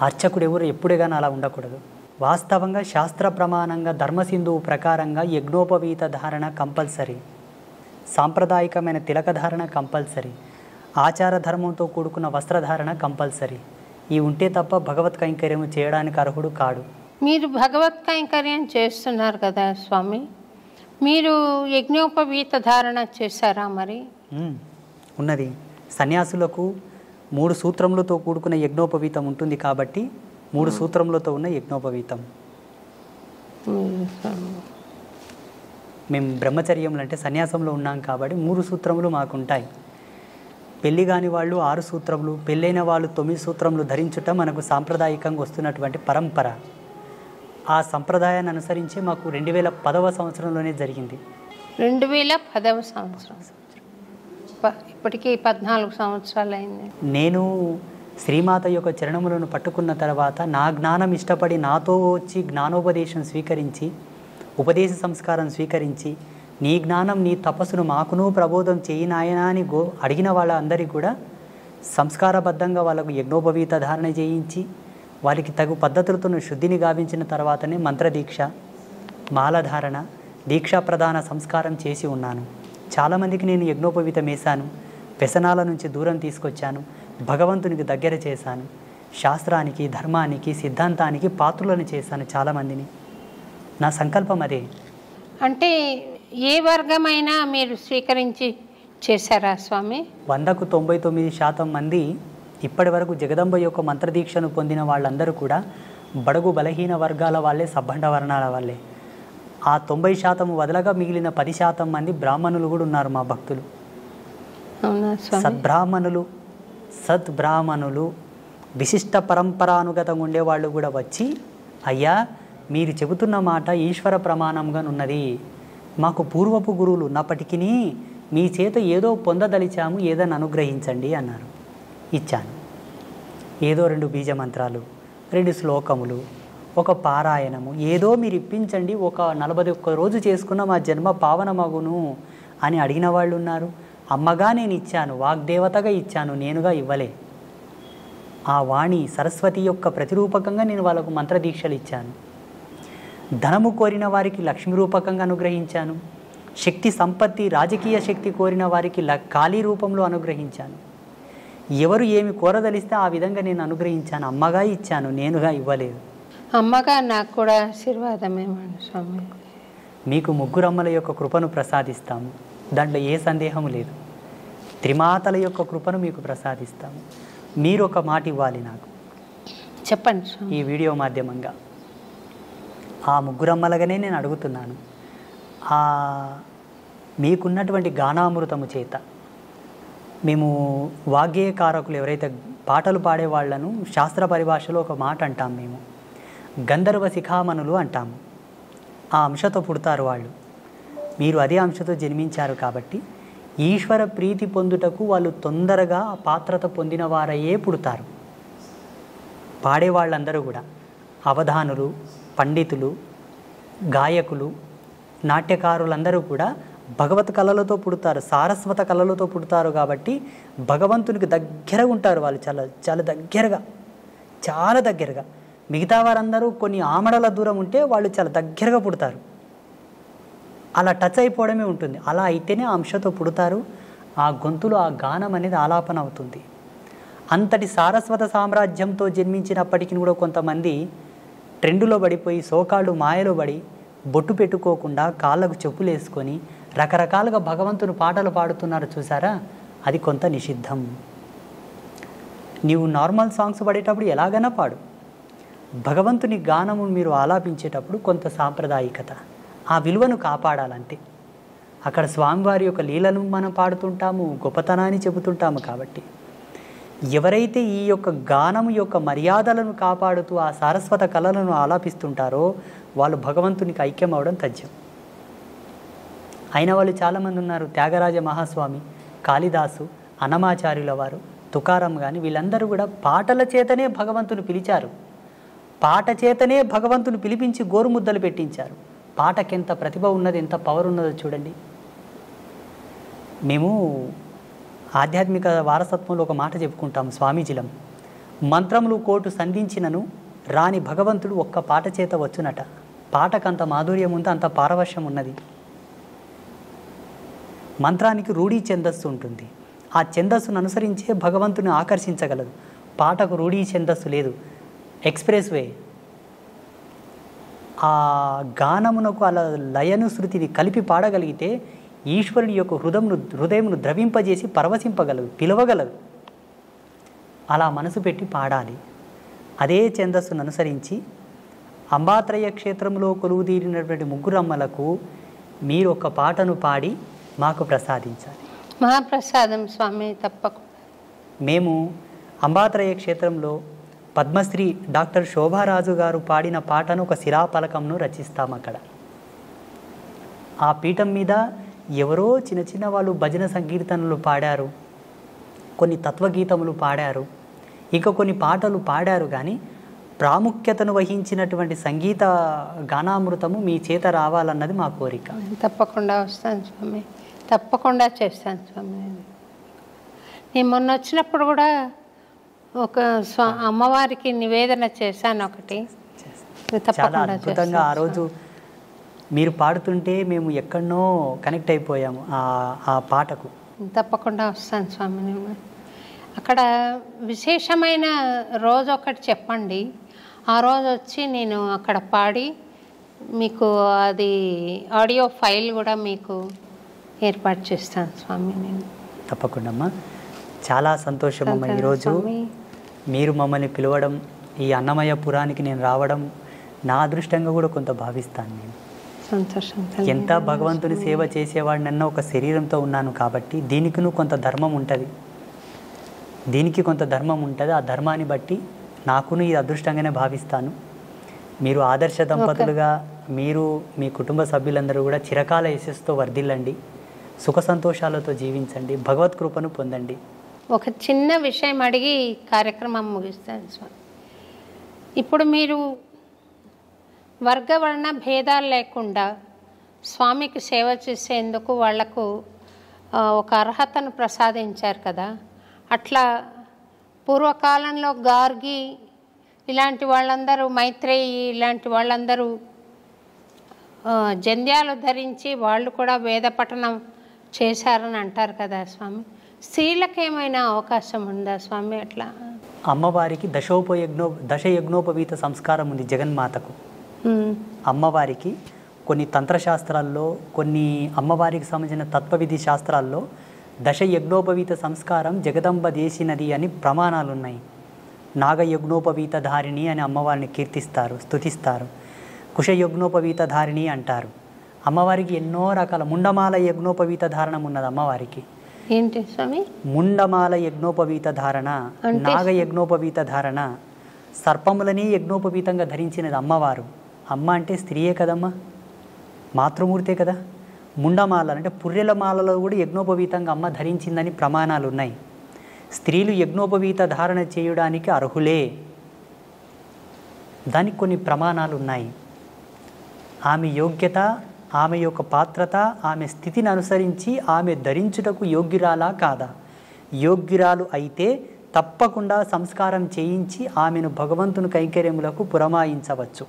అర్చకుడు ఎవరు ఎప్పుడే కానీ అలా ఉండకూడదు. వాస్తవంగా శాస్త్ర ప్రమాణంగా ధర్మసింధువు ప్రకారంగా యజ్ఞోపవీత ధారణ కంపల్సరీ. సాంప్రదాయకమైన తిలకధారణ కంపల్సరీ, ఆచార ధర్మంతో కూడుకున్న వస్త్రధారణ కంపల్సరీ. ఈ ఉంటే తప్ప భగవత్ కైంకర్యం చేయడానికి అర్హుడు కాడు. మీరు భగవత్ కైంకర్యం చేస్తున్నారు కదా స్వామి, మీరు యజ్ఞోపవీత ధారణ చేశారా మరి? ఉన్నది. సన్యాసులకు 3 సూత్రములతో కూడుకున్న యజ్ఞోపవీతం ఉంటుంది కాబట్టి 3 సూత్రములతో ఉన్న యజ్ఞోపవీతం. మేము బ్రహ్మచర్యములు అంటే సన్యాసంలో ఉన్నాం కాబట్టి 3 సూత్రములు మాకుంటాయి. పెళ్ళి కాని వాళ్ళు 6 సూత్రములు, పెళ్ళైన వాళ్ళు 9 సూత్రములు ధరించుట మనకు సాంప్రదాయకంగా వస్తున్నటువంటి పరంపర. ఆ సంప్రదాయాన్ని అనుసరించి మాకు 2010వ సంవత్సరంలోనే జరిగింది. 2010వ సంవత్సరం, ఇప్పటికీ 14 సంవత్సరాలు అయింది. నేను శ్రీమాత యొక్క చరణములను పట్టుకున్న తర్వాత నా జ్ఞానం ఇష్టపడి నాతో వచ్చి జ్ఞానోపదేశం స్వీకరించి, ఉపదేశ సంస్కారం స్వీకరించి, నీ జ్ఞానం నీ తపస్సును మాకును ప్రబోధం చేయి నాయనా అని అడిగిన వాళ్ళందరికీ కూడా సంస్కారబద్ధంగా వాళ్ళకు యజ్ఞోపవీత ధారణ చేయించి వారికి తగు పద్ధతులతో శుద్ధిని గావించిన తర్వాతనే మంత్రదీక్ష, మాలధారణ, దీక్షా ప్రధాన సంస్కారం చేసి ఉన్నాను. చాలామందికి నేను యజ్ఞోపవీతం వేశాను, వ్యసనాల నుంచి దూరం తీసుకొచ్చాను, భగవంతునికి దగ్గర చేశాను, శాస్త్రానికి, ధర్మానికి, సిద్ధాంతానికి పాత్రులను చేశాను చాలామందిని. నా సంకల్పం అదే. అంటే ఏ వర్గమైనా మీరు స్వీకరించి చేశారా స్వామి? 100కు 99% మంది ఇప్పటి వరకు జగదంబ యొక్క మంత్రదీక్షను పొందిన వాళ్ళందరూ కూడా బడుగు బలహీన వర్గాల వాళ్ళే, సబ్బండ వర్ణాల వాళ్ళే. ఆ 90% వదలగా మిగిలిన 10% మంది బ్రాహ్మణులు కూడా ఉన్నారు మా భక్తులు. సద్బ్రాహ్మణులు విశిష్ట పరంపరానుగతంగా ఉండేవాళ్ళు కూడా వచ్చి, అయ్యా మీరు చెబుతున్న మాట ఈశ్వర ప్రమాణంగా ఉన్నది, మాకు పూర్వపు గురువులు ఉన్నప్పటికీ మీ చేత ఏదో పొందదలిచాము, ఏదని అనుగ్రహించండి అన్నారు. ఇచ్చాను. ఏదో 2 బీజమంత్రాలు, 2 శ్లోకములు, ఒక పారాయణము, ఏదో మీరు ఇప్పించండి, ఒక 41 రోజు చేసుకున్న మా జన్మ పావనమగును అని అడిగిన వాళ్ళు ఉన్నారు. అమ్మగా నేను ఇచ్చాను, వాగ్దేవతగా ఇచ్చాను, నేనుగా ఇవ్వలే. ఆ వాణి సరస్వతి యొక్క ప్రతిరూపకంగా నేను వాళ్ళకు మంత్రదీక్షలు ఇచ్చాను. ధనము కోరిన వారికి లక్ష్మీ రూపకంగా అనుగ్రహించాను. శక్తి సంపత్తి, రాజకీయ శక్తి కోరిన వారికి కాళీ రూపంలో అనుగ్రహించాను. ఎవరు ఏమి కోరదలిస్తే ఆ విధంగా నేను అనుగ్రహించాను. అమ్మగా ఇచ్చాను, నేనుగా ఇవ్వలేదు. అమ్మగా నాకు కూడా ఆశీర్వాదమేమండి స్వామి. మీకు 3 అమ్మల యొక్క కృపను ప్రసాదిస్తాము, దాంట్లో ఏ సందేహము లేదు. త్రిమాతల యొక్క కృపను మీకు ప్రసాదిస్తాము. మీరు ఒక మాట ఇవ్వాలి నాకు. చెప్పండి స్వామి. ఈ వీడియో మాధ్యమంగా ఆ 3 అమ్మలుగానే నేను అడుగుతున్నాను. మీకున్నటువంటి గానామృతము చేత మేము వాగ్గేయకారకులు ఎవరైతే పాటలు పాడే వాళ్ళను శాస్త్ర పరిభాషలో ఒక మాట అంటాం, మేము గంధర్వ శిఖామణులు అంటాము. ఆ అంశతో పుడతారు వాళ్ళు. మీరు అదే అంశతో జన్మించారు కాబట్టి ఈశ్వర ప్రీతి పొందుటకు వాళ్ళు తొందరగా ఆ పాత్రత పొందిన వారయ్యే పుడతారు. పాడేవాళ్ళందరూ కూడా అవధానులు, పండితులు, గాయకులు, నాట్యకారులందరూ కూడా భగవత్ కళలతో పుడతారు, సారస్వత కళలతో పుడతారు. కాబట్టి భగవంతునికి దగ్గరగా ఉంటారు వాళ్ళు, చాలా దగ్గరగా. మిగతా వారందరూ కొన్ని ఆమడల దూరం ఉంటే వాళ్ళు చాలా దగ్గరగా పుడతారు. అలా టచ్ అయిపోవడమే ఉంటుంది. అలా అయితేనే ఆ అంశతో పుడతారు. ఆ గొంతులో ఆ గానం అనేది ఆలాపన అవుతుంది. అంతటి సారస్వత సామ్రాజ్యంతో జన్మించినప్పటికీ కూడా కొంతమంది ట్రెండులో పడిపోయి, సోకాళ్ళు మాయలో పడి, బొట్టు పెట్టుకోకుండా కాళ్ళకు చెప్పులు వేసుకొని రకరకాలుగా భగవంతుని పాటలు పాడుతున్నారు చూసారా, అది కొంత నిషిద్ధం. నీవు నార్మల్ సాంగ్స్ పాడేటప్పుడు ఎలాగైనా పాడు, భగవంతుని గానము మీరు ఆలాపించేటప్పుడు కొంత సాంప్రదాయికత, ఆ విలువను కాపాడాలంతే. అక్కడ స్వామివారి యొక్క లీలను మనం పాడుతుంటాము, గొప్పతనాన్ని చెబుతుంటాము. కాబట్టి ఎవరైతే ఈ యొక్క గానము యొక్క మర్యాదలను కాపాడుతూ ఆ సారస్వత కళలను ఆలాపిస్తుంటారో వాళ్ళు భగవంతునికి ఐక్యం అవడం తథ్యం. అయిన వాళ్ళు చాలామంది ఉన్నారు. త్యాగరాజ మహాస్వామి, కాళిదాసు, అన్నమాచార్యుల వారు, తుకారం కానీ వీళ్ళందరూ కూడా పాటల చేతనే భగవంతుని పిలిచారు. పాట చేతనే భగవంతుని పిలిపించి గోరుముద్దలు పెట్టించారు. పాటకెంత ప్రతిభ ఉన్నది, ఎంత పవర్ ఉన్నదో చూడండి. మేము ఆధ్యాత్మిక వారసత్వంలో ఒక మాట చెప్పుకుంటాం స్వామీజీలం, మంత్రములు కోటు సంధించినను రాని భగవంతుడు ఒక్క పాట చేత వచ్చునట. పాటకంత మాధుర్యం ఉంది, అంత పారవశ్యం ఉన్నది. మంత్రానికి రూఢీ ఛందస్సు ఉంటుంది. ఆ ఛందస్సును అనుసరించే భగవంతుని ఆకర్షించగలదు. పాటకు రూఢీ ఛందస్సు లేదు, ఎక్స్ప్రెస్ వే. ఆ గానమునకు అలా లయను శృతిని కలిపి పాడగలిగితే ఈశ్వరుని యొక్క హృదయమును ద్రవింపజేసి పరవశింపగలదు, పిలవగలదు. అలా మనసు పెట్టి పాడాలి. అదే ఛందస్సును అనుసరించి అంబాత్రయ క్షేత్రంలో కొలువుదీరినటువంటి ముగ్గురమ్మలకు మీరు ఒక పాటను పాడి మాకు ప్రసాదించాలి. మహాప్రసాదం స్వామి, తప్పకుండా. మేము అంబాత్రయ క్షేత్రంలో పద్మశ్రీ డాక్టర్ శోభారాజు గారు పాడిన పాటను ఒక శిలాఫలకంను రచిస్తాం. అక్కడ ఆ పీఠం మీద ఎవరో చిన్న చిన్న వాళ్ళు భజన సంకీర్తనలు పాడారు, కొన్ని తత్వగీతములు పాడారు, ఇంకా కొన్ని పాటలు పాడారు. కానీ ప్రాముఖ్యతను వహించినటువంటి సంగీత గానామృతము మీ చేత రావాలన్నది మా కోరిక. తప్పకుండా వస్తాను స్వామి, తప్పకుండా చేస్తాను స్వామి. నేను మొన్న వచ్చినప్పుడు కూడా ఒక అమ్మవారికి నివేదన చేశాను ఒకటి. చాలా అద్భుతంగా ఆ రోజు మీరు పాడుతుంటే మేము ఎక్కడనో కనెక్ట్ అయిపోయాము ఆ పాటకు. తప్పకుండా వస్తాను స్వామి. నేను అక్కడ విశేషమైన రోజు ఒకటి చెప్పండి, ఆ రోజు వచ్చి నేను అక్కడ పాడి మీకు అది ఆడియో ఫైల్ కూడా మీకు ఏర్పాటు చేస్తాను స్వామి. నేను తప్పకుండా అమ్మా. చాలా సంతోషం అమ్మ, ఈరోజు మీరు మమ్మల్ని పిలవడం, ఈ అన్నమయ్య పురానికి నేను రావడం నా అదృష్టంగా కూడా కొంత భావిస్తాను. నేను సంతోషం. ఎంత భగవంతుని సేవ చేసేవాడినన్న ఒక శరీరంతో ఉన్నాను కాబట్టి దీనికి కొంత ధర్మం ఉంటుంది, దీనికి కొంత ధర్మం ఉంటుంది. ఆ ధర్మాన్ని బట్టి నాకును ఇది అదృష్టంగానే భావిస్తాను. మీరు ఆదర్శ దంపతులుగా మీరు మీ కుటుంబ సభ్యులందరూ కూడా చిరకాల యశస్సుతో వర్ధిల్లండి, సుఖ సంతోషాలతో జీవించండి, భగవత్ కృపను పొందండి. ఒక చిన్న విషయం అడిగి కార్యక్రమం ముగిస్తాను స్వామి. ఇప్పుడు మీరు వర్గవర్ణ భేదాలు లేకుండా స్వామికి సేవ చేసేందుకు వాళ్లకు ఒక అర్హతను ప్రసాదించారు కదా. అట్లా పూర్వకాలంలో గార్గి ఇలాంటి వాళ్ళందరూ, మైత్రేయి ఇలాంటి వాళ్ళందరూ జంధ్యాలు ధరించి వాళ్ళు కూడా వేద పఠనం చేశారని అంటారు కదా స్వామి. స్త్రీలకు ఏమైనా అవకాశం ఉందా స్వామి? అట్లా అమ్మవారికి దశయజ్ఞోపవీత సంస్కారం ఉంది జగన్మాతకు. అమ్మవారికి కొన్ని తంత్రశాస్త్రాల్లో, కొన్ని అమ్మవారికి సంబంధించిన తత్వవిధి శాస్త్రాల్లో దశయజ్ఞోపవీత సంస్కారం జగదంబ చేసినది అని ప్రమాణాలు ఉన్నాయి. నాగయజ్ఞోపవీత ధారిణి అని అమ్మవారిని కీర్తిస్తారు, స్తుతిస్తారు. కుశయజ్ఞోపవీత ధారిణి అంటారు. అమ్మవారికి ఎన్నో రకాల ముండమాల యజ్ఞోపవీత ధారణం ఉన్నది అమ్మవారికి. ఏంటి స్వామి? ముండమాల యజ్ఞోపవీత ధారణ, నాగ యజ్ఞోపవీత ధారణ, సర్పములని యజ్ఞోపవీతంగా ధరించినది అమ్మవారు. అమ్మ అంటే స్త్రీయే కదమ్మా, మాతృమూర్తే కదా. ముండమాల అంటే పుర్రెల మాలలో కూడా యజ్ఞోపవీతంగా అమ్మ ధరించిందని ప్రమాణాలు ఉన్నాయి. స్త్రీలు యజ్ఞోపవీత ధారణ చేయడానికి అర్హులే, దానికి కొన్ని ప్రమాణాలు ఉన్నాయి. ఆమె యోగ్యత, ఆమె యొక్క పాత్రత, ఆమె స్థితిని అనుసరించి ఆమె ధరించుటకు యోగ్యురాలా కాదా? యోగ్యురాలు అయితే తప్పకుండా సంస్కారం చేయించి ఆమెను భగవంతుని కైంకర్యములకు పురమాయించవచ్చు.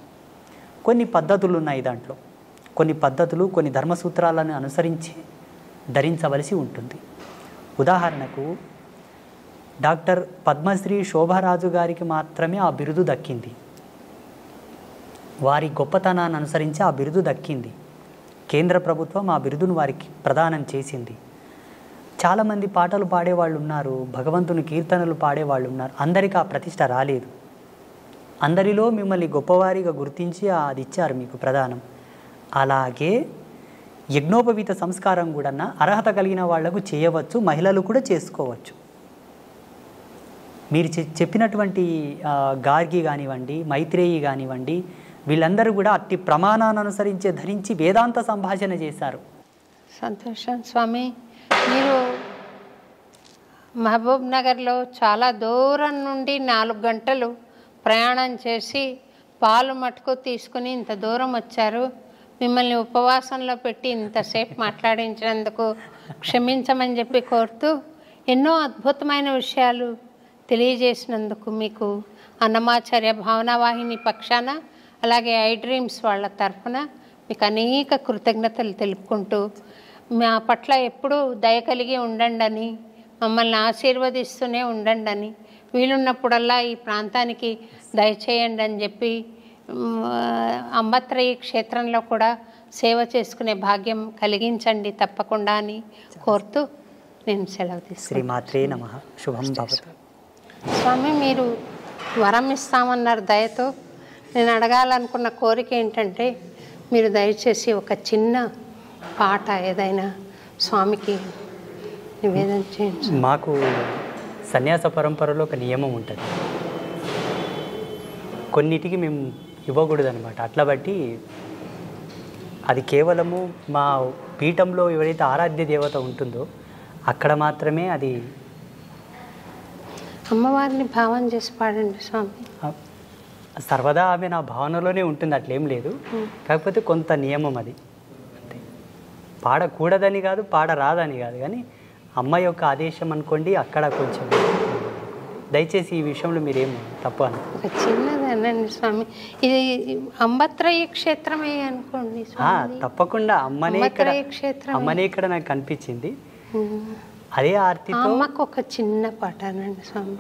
కొన్ని పద్ధతులు ఉన్నాయి దాంట్లో, కొన్ని పద్ధతులు, కొన్ని ధర్మసూత్రాలను అనుసరించి ధరించవలసి ఉంటుంది. ఉదాహరణకు డాక్టర్ పద్మశ్రీ శోభారాజు గారికి మాత్రమే ఆ బిరుదు దక్కింది. వారి గొప్పతనాన్ని అనుసరించి ఆ బిరుదు దక్కింది. కేంద్ర ప్రభుత్వం ఆ బిరుదును వారికి ప్రదానం చేసింది. చాలామంది పాటలు పాడేవాళ్ళు ఉన్నారు, భగవంతుని కీర్తనలు పాడేవాళ్ళు ఉన్నారు, అందరికీ ఆ ప్రతిష్ట రాలేదు. అందరిలో మిమ్మల్ని గొప్పవారిగా గుర్తించి అది ఇచ్చారు మీకు ప్రదానం. అలాగే యజ్ఞోపవీత సంస్కారం కూడా అర్హత కలిగిన వాళ్లకు చేయవచ్చు, మహిళలు కూడా చేసుకోవచ్చు. మీరు చెప్పినటువంటి గార్గి కానివ్వండి, మైత్రేయి కానివ్వండి, వీళ్ళందరూ కూడా అట్టి ప్రమాణాన్ని అనుసరించే ధరించి వేదాంత సంభాషణ చేశారు. సంతోషం స్వామి. మీరు మహబూబ్ నగర్లో చాలా దూరం నుండి 4 గంటలు ప్రయాణం చేసి పాలు మటుకు తీసుకుని ఇంత దూరం వచ్చారు. మిమ్మల్ని ఉపవాసంలో పెట్టి ఇంతసేపు మాట్లాడించినందుకు క్షమించమని చెప్పి కోరుతూ, ఎన్నో అద్భుతమైన విషయాలు తెలియజేసినందుకు మీకు అన్నమాచార్య భావనావాహిని పక్షాన, అలాగే ఐ డ్రీమ్స్ వాళ్ళ తరఫున మీకు అనేక కృతజ్ఞతలు తెలుపుకుంటూ, మా పట్ల ఎప్పుడూ దయ కలిగి ఉండండి, మమ్మల్ని ఆశీర్వదిస్తూనే ఉండండి, వీలున్నప్పుడల్లా ఈ ప్రాంతానికి దయచేయండి అని చెప్పి అంబత్రయి క్షేత్రంలో కూడా సేవ చేసుకునే భాగ్యం కలిగించండి తప్పకుండా అని కోరుతూ నేను సెలవు తీసుకుంటాను. శ్రీమాత్రే నమః. శుభం భవతు. స్వామి, మీరు వరం ఇస్తామన్నారు దయతో. నేను అడగాలనుకున్న కోరిక ఏంటంటే, మీరు దయచేసి ఒక చిన్న పాట ఏదైనా స్వామికి నివేదన చేయండి. మాకు సన్యాస పరంపరలో ఒక నియమం ఉంటుంది, కొన్నిటికి మేము ఇవ్వకూడదు అనమాట. అట్లా బట్టి అది కేవలము మా పీఠంలో ఎవరైతే ఆరాధ్య దేవత ఉంటుందో అక్కడ మాత్రమే అది. అమ్మవారిని భావన చేసి పాడండి స్వామి. సర్వదా ఆమె నా భావనలోనే ఉంటుంది, అట్లేం లేదు. కాకపోతే కొంత నియమం అది అంతే. పాడకూడదని కాదు, పాడరాదని కాదు, కానీ అమ్మ యొక్క ఆదేశం అనుకోండి. అక్కడ కొంచెం దయచేసి ఈ విషయంలో మీరేం తప్పు అని ఒక చిన్నదనండి స్వామి. ఇది అంబత్రయ క్షేత్రమే అనుకోండి స్వామి. తప్పకుండా అమ్మనే ఇక్కడ నాకు కనిపించింది. అదే ఆర్తితో అమ్మకు ఒక చిన్న పాట అనండి స్వామి.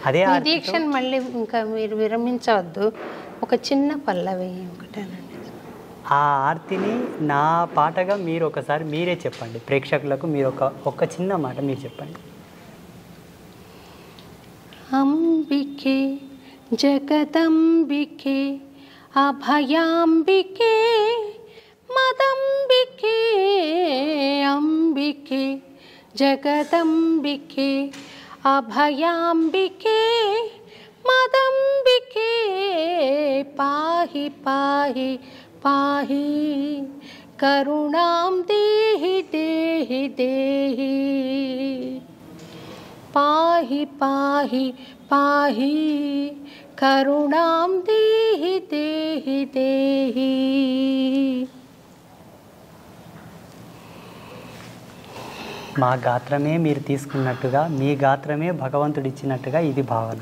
అదే దీక్షను మళ్ళీ ఇంకా మీరు విరమించవద్దు, ఒక చిన్న పల్లవి ఒకటేనండి. ఆ ఆర్తిని నా పాటగా మీరు ఒకసారి మీరే చెప్పండి ప్రేక్షకులకు. మీరు ఒక చిన్న మాట మీరు చెప్పండి. అంబికే జగదంబికే అభయాంబికే మదంబికే అంబికే జగదంబికే అభయాంబికే మదంబికే పాహి పాహి పాహి కరుణాం దేహి దేహి దేహి పాహి పాహి పాహి కరుణాం దేహి దేహి దేహి. మా గాత్రమే మీరు తీసుకున్నట్టుగా, మీ గాత్రమే భగవంతుడిచ్చినట్టుగా ఇది భావన.